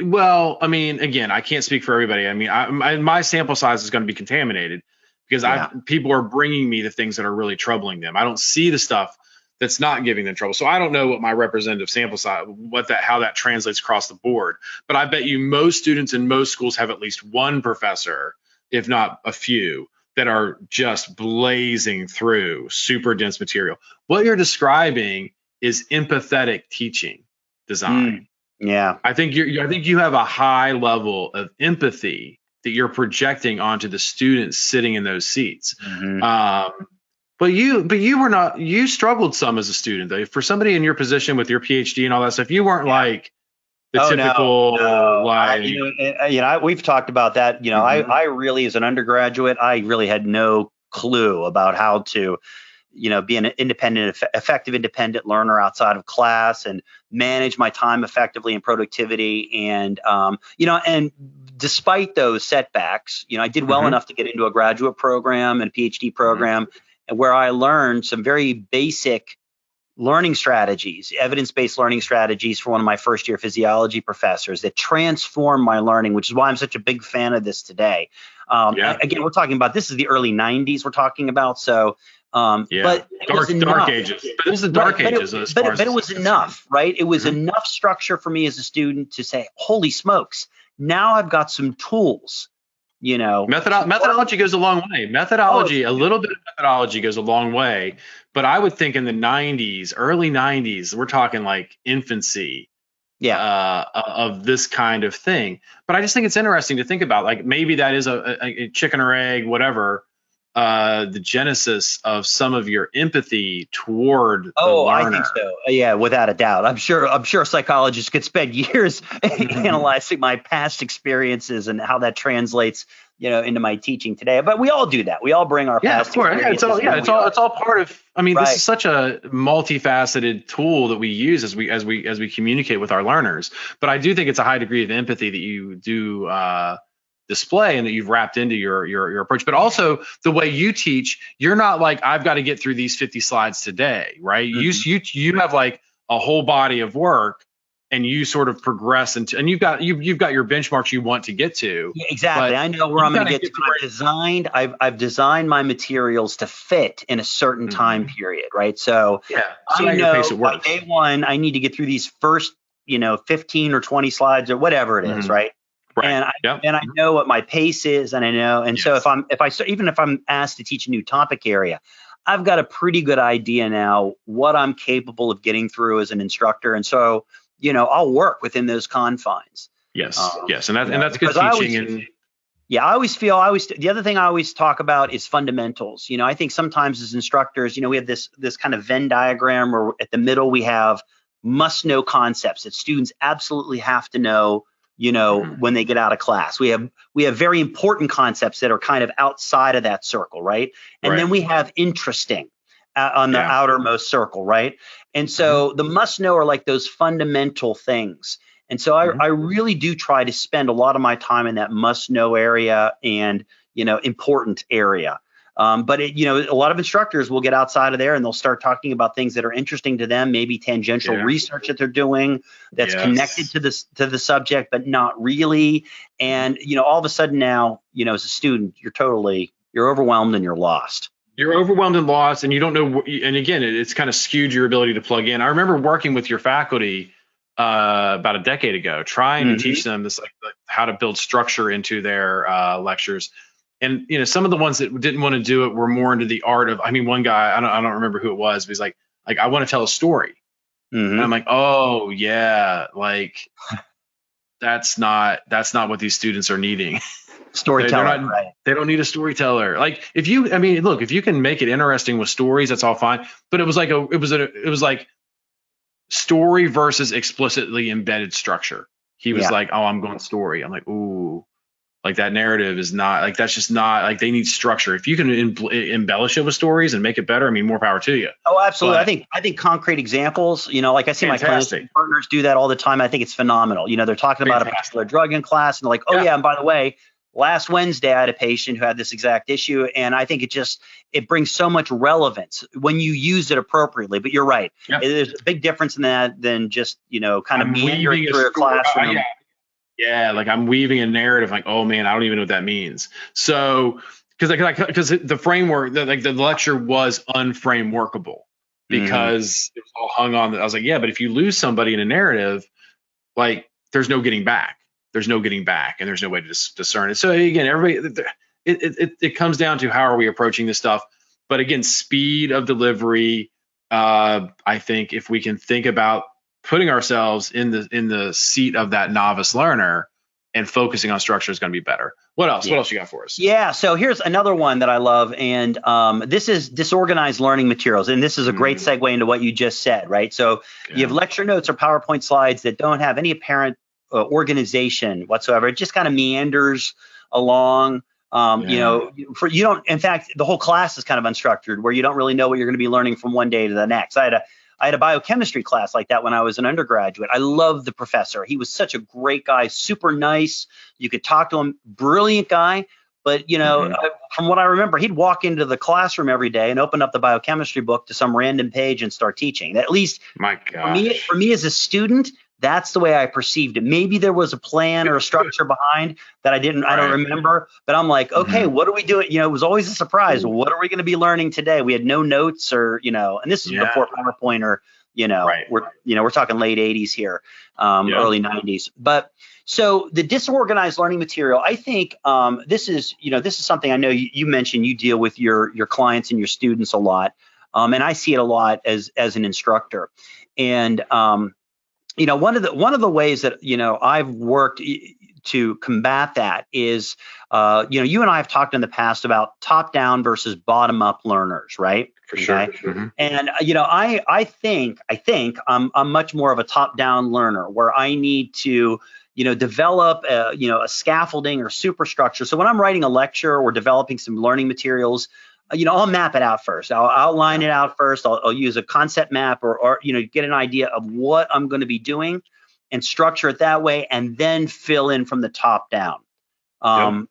Speaker 3: well, again, I can't speak for everybody. My sample size is going to be contaminated because people are bringing me the things that are really troubling them. I don't see the stuff that's not giving them trouble. So I don't know what my representative sample size, how that translates across the board. But I bet you most students in most schools have at least one professor, if not a few, that are just blazing through super dense material. What you're describing is empathetic teaching design.
Speaker 2: Yeah.
Speaker 3: I think you have a high level of empathy that you're projecting onto the students sitting in those seats. Mm-hmm. But you struggled some as a student, though. For somebody in your position with your PhD and all that stuff, you weren't like the typical.
Speaker 2: No. We've talked about that.
Speaker 3: Mm-hmm.
Speaker 2: I really, as an undergraduate, I really had no clue about how to, be an effective independent learner outside of class and manage my time effectively and productivity. And, and despite those setbacks, I did well enough to get into a graduate program and PhD program where I learned some very basic learning strategies, evidence-based learning strategies for one of my first-year physiology professors that transformed my learning, which is why I'm such a big fan of this today. Again, we're talking about, this is the early 90s we're talking about. So, but
Speaker 3: dark ages. But this is the dark ages.
Speaker 2: But it was enough, right? It was enough structure for me as a student to say, holy smokes, now I've got some tools.
Speaker 3: Methodology goes a long way. A little bit of methodology goes a long way. But I would think in the 90s, early 90s, we're talking like infancy of this kind of thing. But I just think it's interesting to think about, like, maybe that is a chicken or egg, whatever, the genesis of some of your empathy toward the learner.
Speaker 2: I think so. Yeah, without a doubt. I'm sure psychologists could spend years analyzing my past experiences and how that translates, into my teaching today. But we all do that. We all bring our past experiences.
Speaker 3: It's all part of. This is such a multifaceted tool that we use as we communicate with our learners. But I do think it's a high degree of empathy that you do display and that you've wrapped into your approach. But also the way you teach, you're not like, I've got to get through these 50 slides today, right? You have like a whole body of work, and you sort of progress and you've got your benchmarks you want to get to.
Speaker 2: Yeah, exactly. I know where I'm going to get to. I've designed my materials to fit in a certain time period, right? So I know by day one, I need to get through these first, 15 or 20 slides or whatever it is, right? And I know what my pace is, and I know, and so even if I'm asked to teach a new topic area, I've got a pretty good idea now what I'm capable of getting through as an instructor, and so I'll work within those confines.
Speaker 3: Yes, and that's good teaching.
Speaker 2: The other thing I always talk about is fundamentals. I think sometimes as instructors, we have this kind of Venn diagram where at the middle we have must know concepts that students absolutely have to know. When they get out of class, we have very important concepts that are kind of outside of that circle, right? And then we have interesting on the outermost circle, right? And so the must know are like those fundamental things. And so I really do try to spend a lot of my time in that must know area and, important area. But a lot of instructors will get outside of there and they'll start talking about things that are interesting to them, maybe tangential research that they're doing that's connected to the subject, but not really. And all of a sudden now, as a student, you're totally you're overwhelmed and you're lost.
Speaker 3: You're overwhelmed and lost, and you don't know. And again, it's kind of skewed your ability to plug in. I remember working with your faculty about a decade ago, trying to teach them this, like how to build structure into their lectures. And some of the ones that didn't want to do it were more into the art of. I mean, one guy, I don't remember who it was, but he's like I want to tell a story. And I'm like, oh yeah, like that's not what these students are needing.
Speaker 2: Storyteller, right?
Speaker 3: They don't need a storyteller. Like if you can make it interesting with stories, that's all fine. But it was like story versus explicitly embedded structure. He was like, oh, I'm going story. I'm like, ooh, like that narrative is not like, that's just not like, they need structure. If you can embellish it with stories and make it better, I mean, more power to you.
Speaker 2: Oh, absolutely. But I think concrete examples, like I see my clinical partners do that all the time. I think it's phenomenal. They're talking about a particular drug in class and they're like, oh yeah, and by the way, last Wednesday, I had a patient who had this exact issue, and I think it brings so much relevance when you use it appropriately. But you're right. Yep. There's a big difference in that than just, kind of meandering through a classroom.
Speaker 3: Yeah, like I'm weaving a narrative like, oh man, I don't even know what that means. So, because the framework, the lecture was unframeworkable because it was all hung on. I was like, yeah, but if you lose somebody in a narrative, like there's no getting back. There's no getting back, and there's no way to discern it. So again, everybody, it comes down to how are we approaching this stuff. But again, speed of delivery. I think if we can think about putting ourselves in the seat of that novice learner and focusing on structure is going to be better. What else? Yeah. What else you got for us?
Speaker 2: Yeah. So here's another one that I love, and this is disorganized learning materials, and this is a great segue into what you just said, right? So you have lecture notes or PowerPoint slides that don't have any apparent organization whatsoever. It just kind of meanders along. In fact, the whole class is kind of unstructured, where you don't really know what you're going to be learning from one day to the next. I had a biochemistry class like that when I was an undergraduate. I loved the professor. He was such a great guy, super nice. You could talk to him, brilliant guy. But, from what I remember, he'd walk into the classroom every day and open up the biochemistry book to some random page and start teaching. At least for me as a student, that's the way I perceived it. Maybe there was a plan or a structure behind that I don't remember, but I'm like, okay, what are we doing? It was always a surprise. What are we going to be learning today? We had no notes and this is before PowerPoint or, we're talking late 80s here, early 90s. But so the disorganized learning material, I think this is something I know you mentioned you deal with your clients and your students a lot. And I see it a lot as an instructor. And, one of the ways that, I've worked to combat that is, you and I have talked in the past about top-down versus bottom-up learners, right?
Speaker 3: For sure.
Speaker 2: And, I think I'm much more of a top-down learner where I need to, develop, a scaffolding or superstructure. So when I'm writing a lecture or developing some learning materials, I'll map it out first. I'll outline it out first. I'll use a concept map or get an idea of what I'm going to be doing and structure it that way, and then fill in from the top down. And,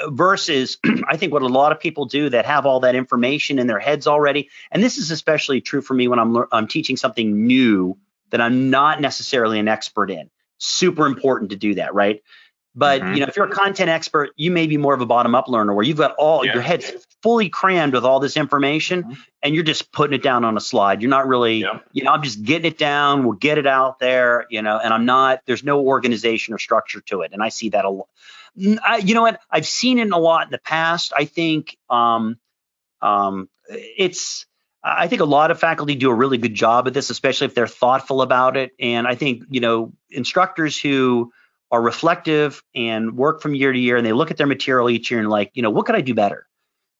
Speaker 2: versus I think what a lot of people do that have all that information in their heads already. And this is especially true for me when I'm teaching something new that I'm not necessarily an expert in. Super important to do that, right? But, if you're a content expert, you may be more of a bottom-up learner where you've got your head's fully crammed with all this information and you're just putting it down on a slide. You're not really, I'm just getting it down. We'll get it out there, and there's no organization or structure to it. And I see that a lot. You know what? I've seen it a lot in the past. I think I think a lot of faculty do a really good job at this, especially if they're thoughtful about it. And I think, instructors who are reflective and work from year to year, and they look at their material each year and like, what could I do better?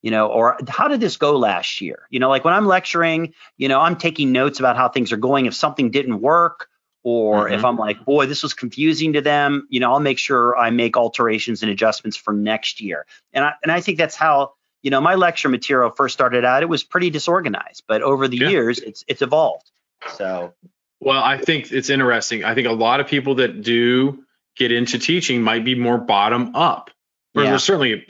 Speaker 2: Or how did this go last year? Like when I'm lecturing, I'm taking notes about how things are going. If something didn't work, or if I'm like, boy, this was confusing to them, I'll make sure I make alterations and adjustments for next year. And I think that's how, my lecture material first started out. It was pretty disorganized, but over the years, it's evolved. So,
Speaker 3: well, I think it's interesting. I think a lot of people that do get into teaching might be more bottom up. There's certainly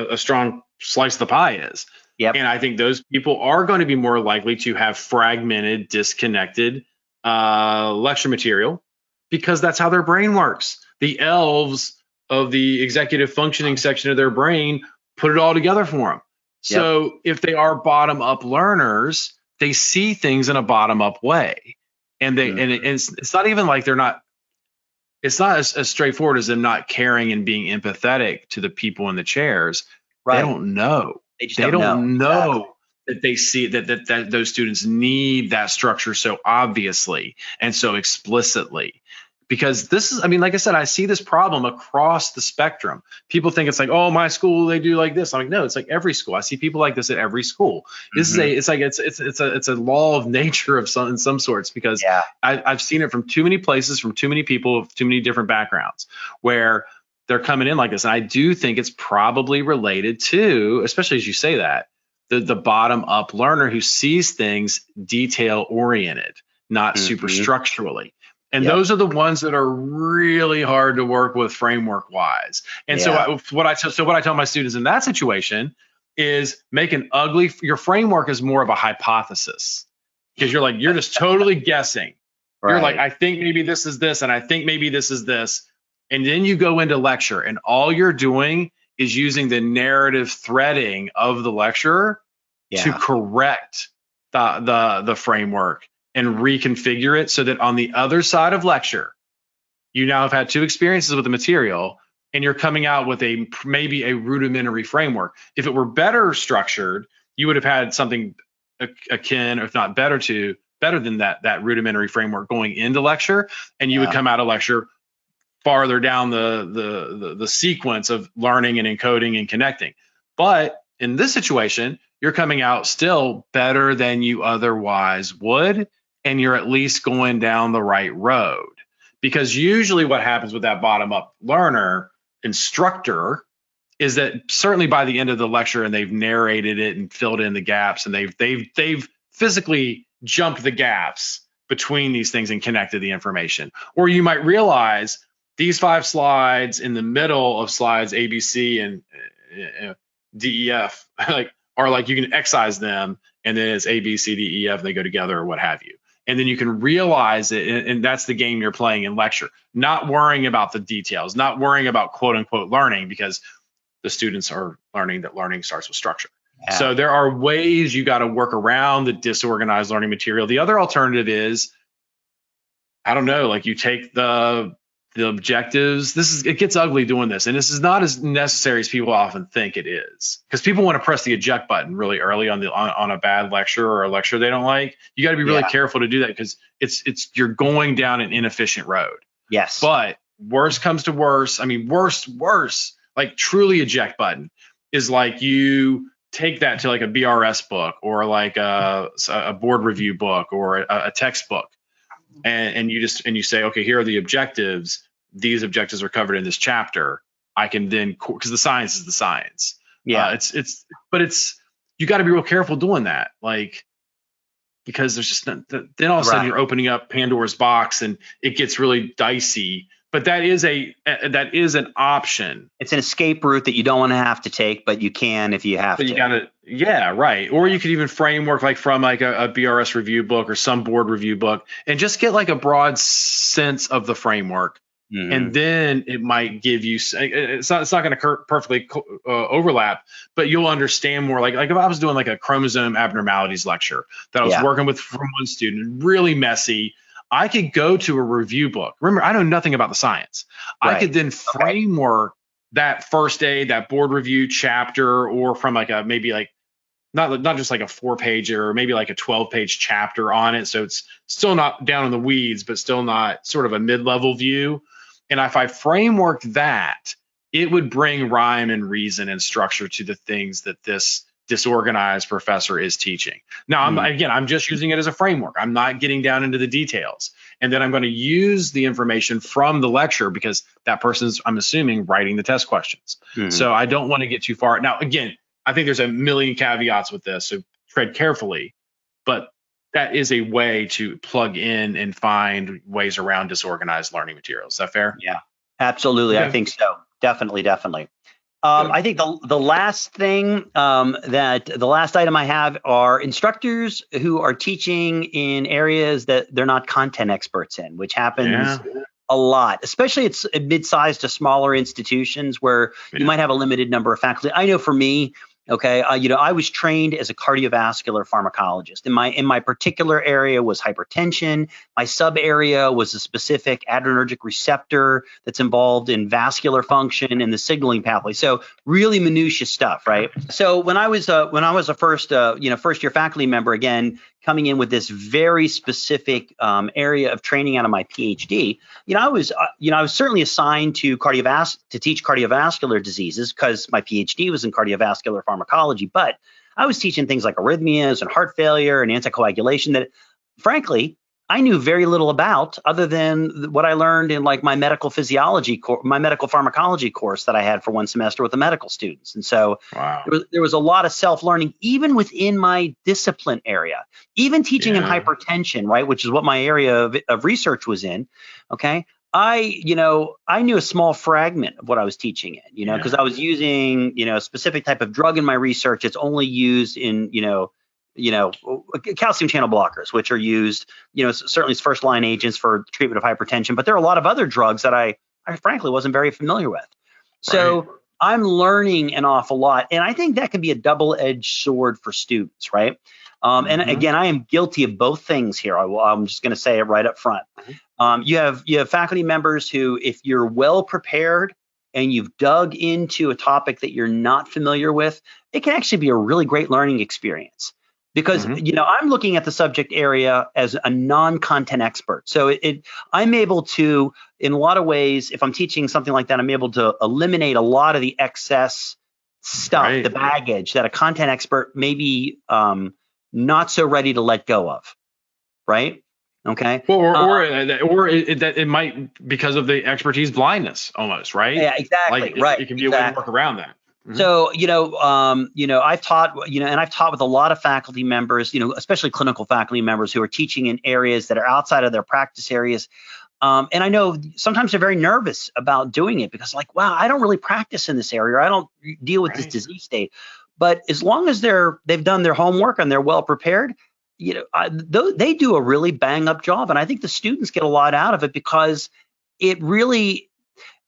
Speaker 3: a strong slice of the pie is.
Speaker 2: Yep.
Speaker 3: And I think those people are going to be more likely to have fragmented, disconnected lecture material because that's how their brain works. The elves of the executive functioning section of their brain put it all together for them. So if they are bottom up learners, they see things in a bottom up way. And it's not even like it's not as straightforward as them not caring and being empathetic to the people in the chairs. Right. They don't know. They don't know that they see that those students need that structure so obviously and so explicitly. Because this is, I mean, like I said, I see this problem across the spectrum. People think it's like, oh, my school, they do like this. I'm like, no, it's like every school. I see people like this at every school. This is it's a law of nature in some sorts, because I've seen it from too many places, from too many people, too many different backgrounds, where they're coming in like this. And I do think it's probably related to, especially as you say that, the bottom up learner who sees things detail oriented, not super structurally. And those are the ones that are really hard to work with framework wise. And so what I tell my students in that situation is make your framework is more of a hypothesis, because you're just totally guessing. Right. You're like, I think maybe this is this, and I think maybe this is this. And then you go into lecture, and all you're doing is using the narrative threading of the lecturer to correct the framework and reconfigure it so that on the other side of lecture, you now have had 2 experiences with the material, and you're coming out with maybe a rudimentary framework. If it were better structured, you would have had something akin, if not better than that rudimentary framework going into lecture, and you would come out of lecture farther down the sequence of learning and encoding and connecting. But in this situation, you're coming out still better than you otherwise would, and you're at least going down the right road. Because usually what happens with that bottom-up learner instructor is that certainly by the end of the lecture, and they've narrated it and filled in the gaps, and they've physically jumped the gaps between these things and connected the information. Or you might realize these 5 slides in the middle of slides A, B, C, and D, E, F, are like you can excise them, and then it's A, B, C, D, E, F, they go together or what have you. And then you can realize it, and that's the game you're playing in lecture. Not worrying about the details, not worrying about quote unquote learning, because the students are learning that learning starts with structure. Yeah. So there are ways you got to work around the disorganized learning material. The other alternative is, I don't know, like you take the objectives. It gets ugly doing this, and this is not as necessary as people often think it is, because people want to press the eject button really early on a bad lecture or a lecture they don't like. You got to be really careful to do that, because you're going down an inefficient road. Yes. But worst comes to worst. I mean, worst, like truly eject button is like you take that to like a BRS book or like a board review book or a textbook, and you say, okay, here are the objectives. These objectives are covered in this chapter. I can then, because the science is the science. Yeah. But you got to be real careful doing that. Like, because there's just then all of a sudden you're opening up Pandora's box and it gets really dicey. But that is an option. It's an escape route that you don't want to have to take, but you can if you have to. You gotta, right. Or you could even framework like from like a BRS review book or some board review book, and just get like a broad sense of the framework. Mm-hmm. And then it might give you, it's not going to perfectly overlap, but you'll understand more. Like if I was doing like a chromosome abnormalities lecture that I was working with from one student, really messy, I could go to a review book. Remember, I know nothing about the science. Right. I could then framework that first aid, that board review chapter, or from like maybe like not just like a 4-page or maybe like a 12-page chapter on it. So it's still not down in the weeds, but still not sort of a mid-level view. And if I framework that, it would bring rhyme and reason and structure to the things that this disorganized professor is teaching. Now, I'm just using it as a framework. I'm not getting down into the details. And then I'm going to use the information from the lecture, because that person's, I'm assuming, writing the test questions. Mm-hmm. So I don't want to get too far. Now, again, I think there's a million caveats with this, so tread carefully. But that is a way to plug in and find ways around disorganized learning materials. Is that fair? Yeah, absolutely. Yeah. I think so. Definitely. I think the last thing the last item I have are instructors who are teaching in areas that they're not content experts in, which happens
Speaker 2: a lot, especially it's mid-sized to smaller institutions where you might have a limited number of faculty. I know for me, okay, I was trained as a cardiovascular pharmacologist. In my particular area was hypertension. My sub area was a specific adrenergic receptor that's involved in vascular function and the signaling pathway. So really minutiae stuff, right? So when I was a first year faculty member, again, coming in with this very specific area of training out of my PhD, I was certainly assigned to teach cardiovascular diseases because my PhD was in cardiovascular pharmacology, but I was teaching things like arrhythmias and heart failure and anticoagulation that, frankly, I knew very little about other than what I learned in like my medical pharmacology course that I had for one semester with the medical students. And so there was a lot of self-learning, even within my discipline area, even teaching in hypertension, right, which is what my area of research was in. Okay. I knew a small fragment of what I was teaching in, because I was using, a specific type of drug in my research. It's only used in, calcium channel blockers, which are used, certainly as first line agents for treatment of hypertension. But there are a lot of other drugs that I frankly wasn't very familiar with. So I'm learning an awful lot. And I think that can be a double-edged sword for students, right? And again, I am guilty of both things here. I'm just going to say it right up front. You have faculty members who, if you're well prepared and you've dug into a topic that you're not familiar with, it can actually be a really great learning experience. Because, I'm looking at the subject area as a non-content expert. So I'm able to, in a lot of ways, if I'm teaching something like that, I'm able to eliminate a lot of the excess stuff, the baggage that a content expert may be not so ready to let go of, right? Okay.
Speaker 3: Or it might, because of the expertise, blindness almost, right?
Speaker 2: Yeah, exactly.
Speaker 3: It can be a way to work around that.
Speaker 2: So, I've taught, and I've taught with a lot of faculty members, especially clinical faculty members who are teaching in areas that are outside of their practice areas. And I know sometimes they're very nervous about doing it because like, wow, I don't really practice in this area. Or I don't deal with this disease state. But as long as they've done their homework and they're well prepared, they do a really bang up job. And I think the students get a lot out of it because it really,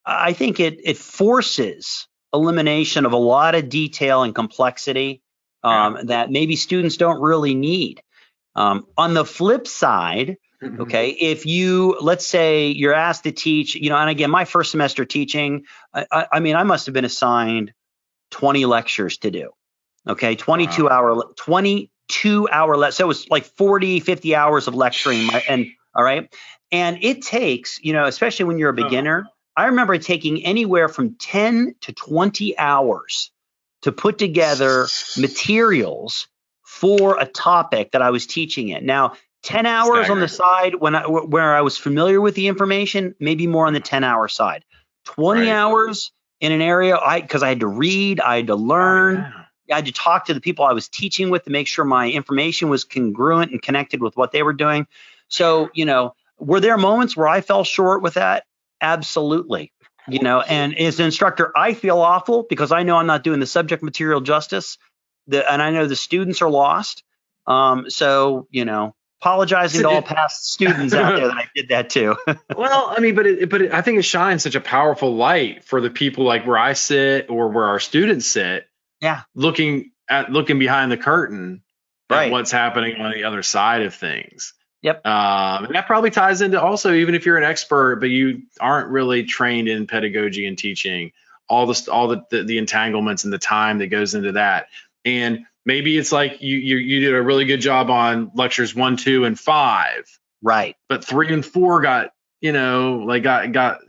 Speaker 2: I think it forces elimination of a lot of detail and complexity that maybe students don't really need. On the flip side, okay, if let's say you're asked to teach, and again, my first semester teaching, I must have been assigned 20 lectures to do. Okay, 22 hour, so it was like 40, 50 hours of lecturing. All right. And it takes, especially when you're a beginner, I remember taking anywhere from 10 to 20 hours to put together materials for a topic that I was teaching in. Now, 10 hours on the side where I was familiar with the information, maybe more on the 10-hour side. 20 hours in an area because I had to read, I had to learn, I had to talk to the people I was teaching with to make sure my information was congruent and connected with what they were doing. So, were there moments where I fell short with that? Absolutely. And as an instructor, I feel awful because I know I'm not doing the subject material justice, and I know the students are lost. So, apologizing to all past students out there that I did that too.
Speaker 3: Well, but I think it shines such a powerful light for the people like where I sit or where our students sit.
Speaker 2: Yeah.
Speaker 3: Looking behind the curtain at what's happening on the other side of things.
Speaker 2: Yep.
Speaker 3: And that probably ties into also, even if you're an expert, but you aren't really trained in pedagogy and teaching, all the entanglements and the time that goes into that. And maybe it's like you did a really good job on lectures 1, 2, and 5.
Speaker 2: Right.
Speaker 3: But 3 and 4 got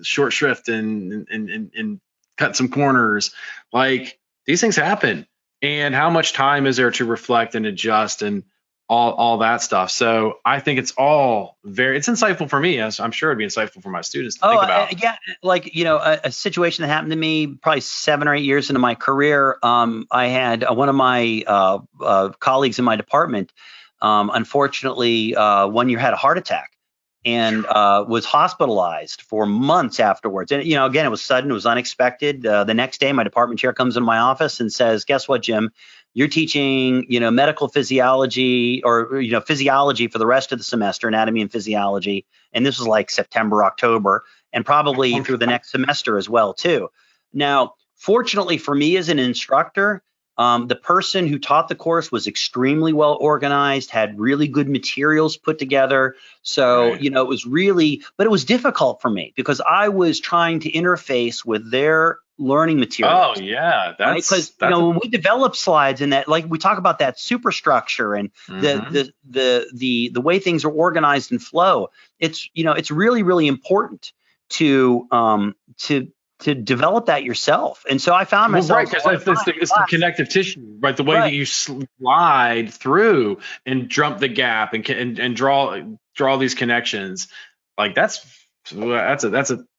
Speaker 3: short shrift and cut some corners. Like, these things happen. And how much time is there to reflect and adjust and all that stuff? So I think it's all it's insightful for me. As I'm sure it'd be insightful for my students to think about.
Speaker 2: Yeah, like a situation that happened to me probably 7 or 8 years into my career. I had one of my colleagues in my department, unfortunately, 1 year had a heart attack and was hospitalized for months afterwards. And again, it was sudden, it was unexpected. The next day, my department chair comes into my office and says, "Guess what, Jim? You're teaching, medical physiology or, physiology for the rest of the semester, anatomy and physiology." And this was like September, October. and probably through the next semester as well too. Now, fortunately for me as an instructor, the person who taught the course was extremely well organized, had really good materials put together. So,
Speaker 3: Right.
Speaker 2: it was really, but it was difficult for me because I was trying to interface with their learning materials.
Speaker 3: Oh yeah,
Speaker 2: Because when we develop slides and that, like we talk about that superstructure and the way things are organized and flow, it's really, really important to develop that yourself. And so I found myself
Speaker 3: right, because it's the connective tissue, right? The way that you slide through and jump the gap and draw these connections, like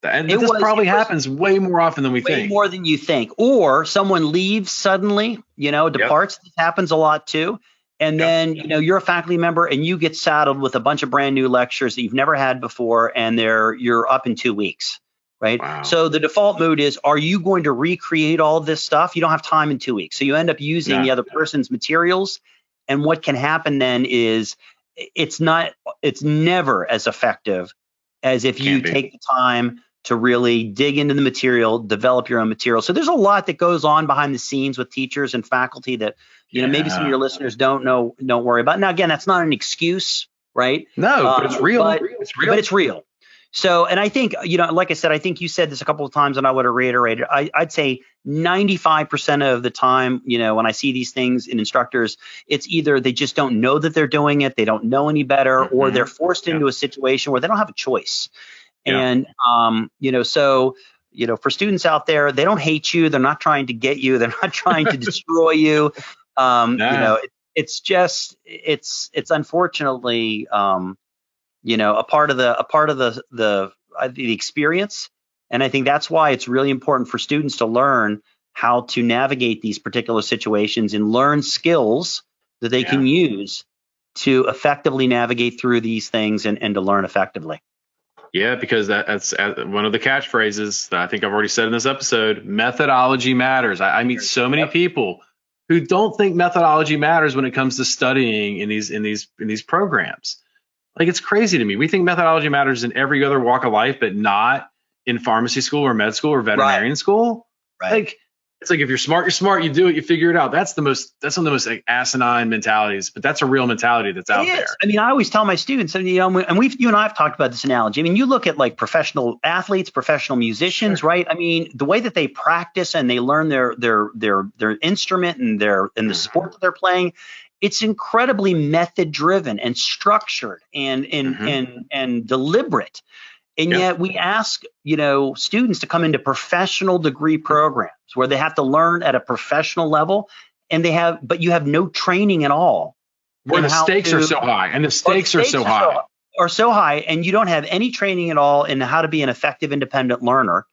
Speaker 3: and this probably happens way more often than we think.
Speaker 2: Way more than you think. Or someone leaves suddenly, departs. This happens a lot too. And then, you're a faculty member and you get saddled with a bunch of brand new lectures that you've never had before, and you're up in 2 weeks. Right.
Speaker 3: Wow.
Speaker 2: So the default mood is, are you going to recreate all this stuff? You don't have time in 2 weeks. So you end up using the other person's materials. And what can happen then is it's never as effective as if you take the time to really dig into the material, develop your own material. So there's a lot that goes on behind the scenes with teachers and faculty that, maybe some of your listeners don't worry about. Now, again, that's not an excuse, right?
Speaker 3: No, but it's real.
Speaker 2: But it's real. So, and I think, like I said, I think you said this a couple of times and I would have reiterated, I'd say 95% of the time, when I see these things in instructors, it's either they just don't know that they're doing it, they don't know any better, or they're forced into a situation where they don't have a choice. And, so, for students out there, they don't hate you. They're not trying to get you. They're not trying to destroy you. It's just, it's unfortunately, a part of the experience. And I think that's why it's really important for students to learn how to navigate these particular situations and learn skills that they can use to effectively navigate through these things and to learn effectively.
Speaker 3: Yeah, because that's one of the catchphrases that I think I've already said in this episode. Methodology matters. I meet so many people who don't think methodology matters when it comes to studying in these programs. Like, it's crazy to me. We think methodology matters in every other walk of life, but not in pharmacy school or med school or veterinarian school.
Speaker 2: Right.
Speaker 3: Like, it's like, if you're smart, you're smart. You do it, you figure it out. That's one of the most like asinine mentalities, but that's a real mentality that's out there.
Speaker 2: I mean, I always tell my students, and you and I have talked about this analogy. I mean, you look at like professional athletes, professional musicians, right? I mean, the way that they practice and they learn their instrument and the sport that they're playing, it's incredibly method driven and structured and deliberate. And yet we ask, students to come into professional degree programs where they have to learn at a professional level, but you have no training at all.
Speaker 3: Where the stakes are so high, and the stakes are so high, and you don't have any training at all in how to be an effective independent learner.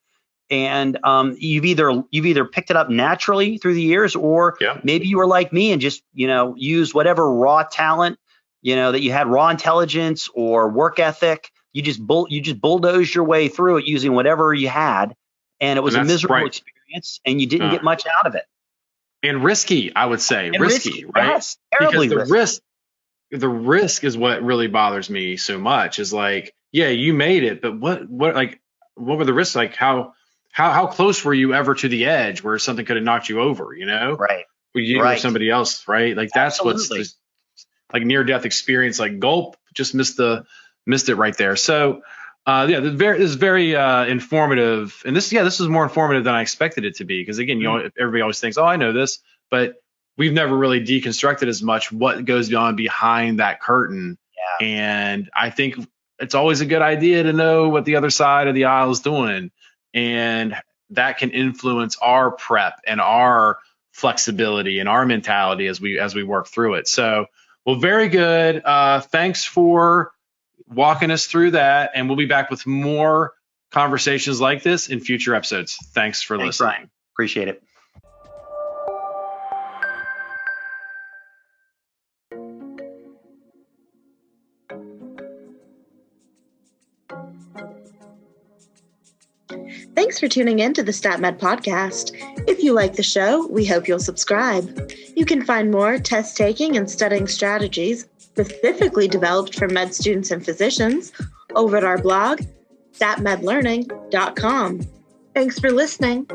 Speaker 3: And you've either picked it up naturally through the years, or maybe you were like me and just used whatever raw talent that you had, raw intelligence or work ethic. You just bulldozed your way through it using whatever you had, and it was a miserable experience, and you didn't get much out of it. And risky, I would say, risky, right?
Speaker 2: Yes, terribly
Speaker 3: because the risk is what really bothers me so much. Is like, yeah, you made it, but what were the risks? Like, how close were you ever to the edge where something could have knocked you over?
Speaker 2: Right?
Speaker 3: Were you or somebody else, right? Like, that's
Speaker 2: Absolutely.
Speaker 3: what's like near-death experience. Like, gulp, just missed it right there. So this is very informative, and this is more informative than I expected it to be, because again, everybody always thinks, oh, I know this, but we've never really deconstructed as much what goes on behind that curtain. And I think it's always a good idea to know what the other side of the aisle is doing, and that can influence our prep and our flexibility and our mentality as we work through it. So, well, very good. Thanks for walking us through that, and we'll be back with more conversations like this in future episodes. Thanks for listening.
Speaker 2: Ryan. Appreciate it.
Speaker 1: Thanks for tuning in to the STATMed Podcast. If you like the show, we hope you'll subscribe. You can find more test-taking and studying strategies specifically developed for med students and physicians over at our blog, STATMedlearning.com. Thanks for listening.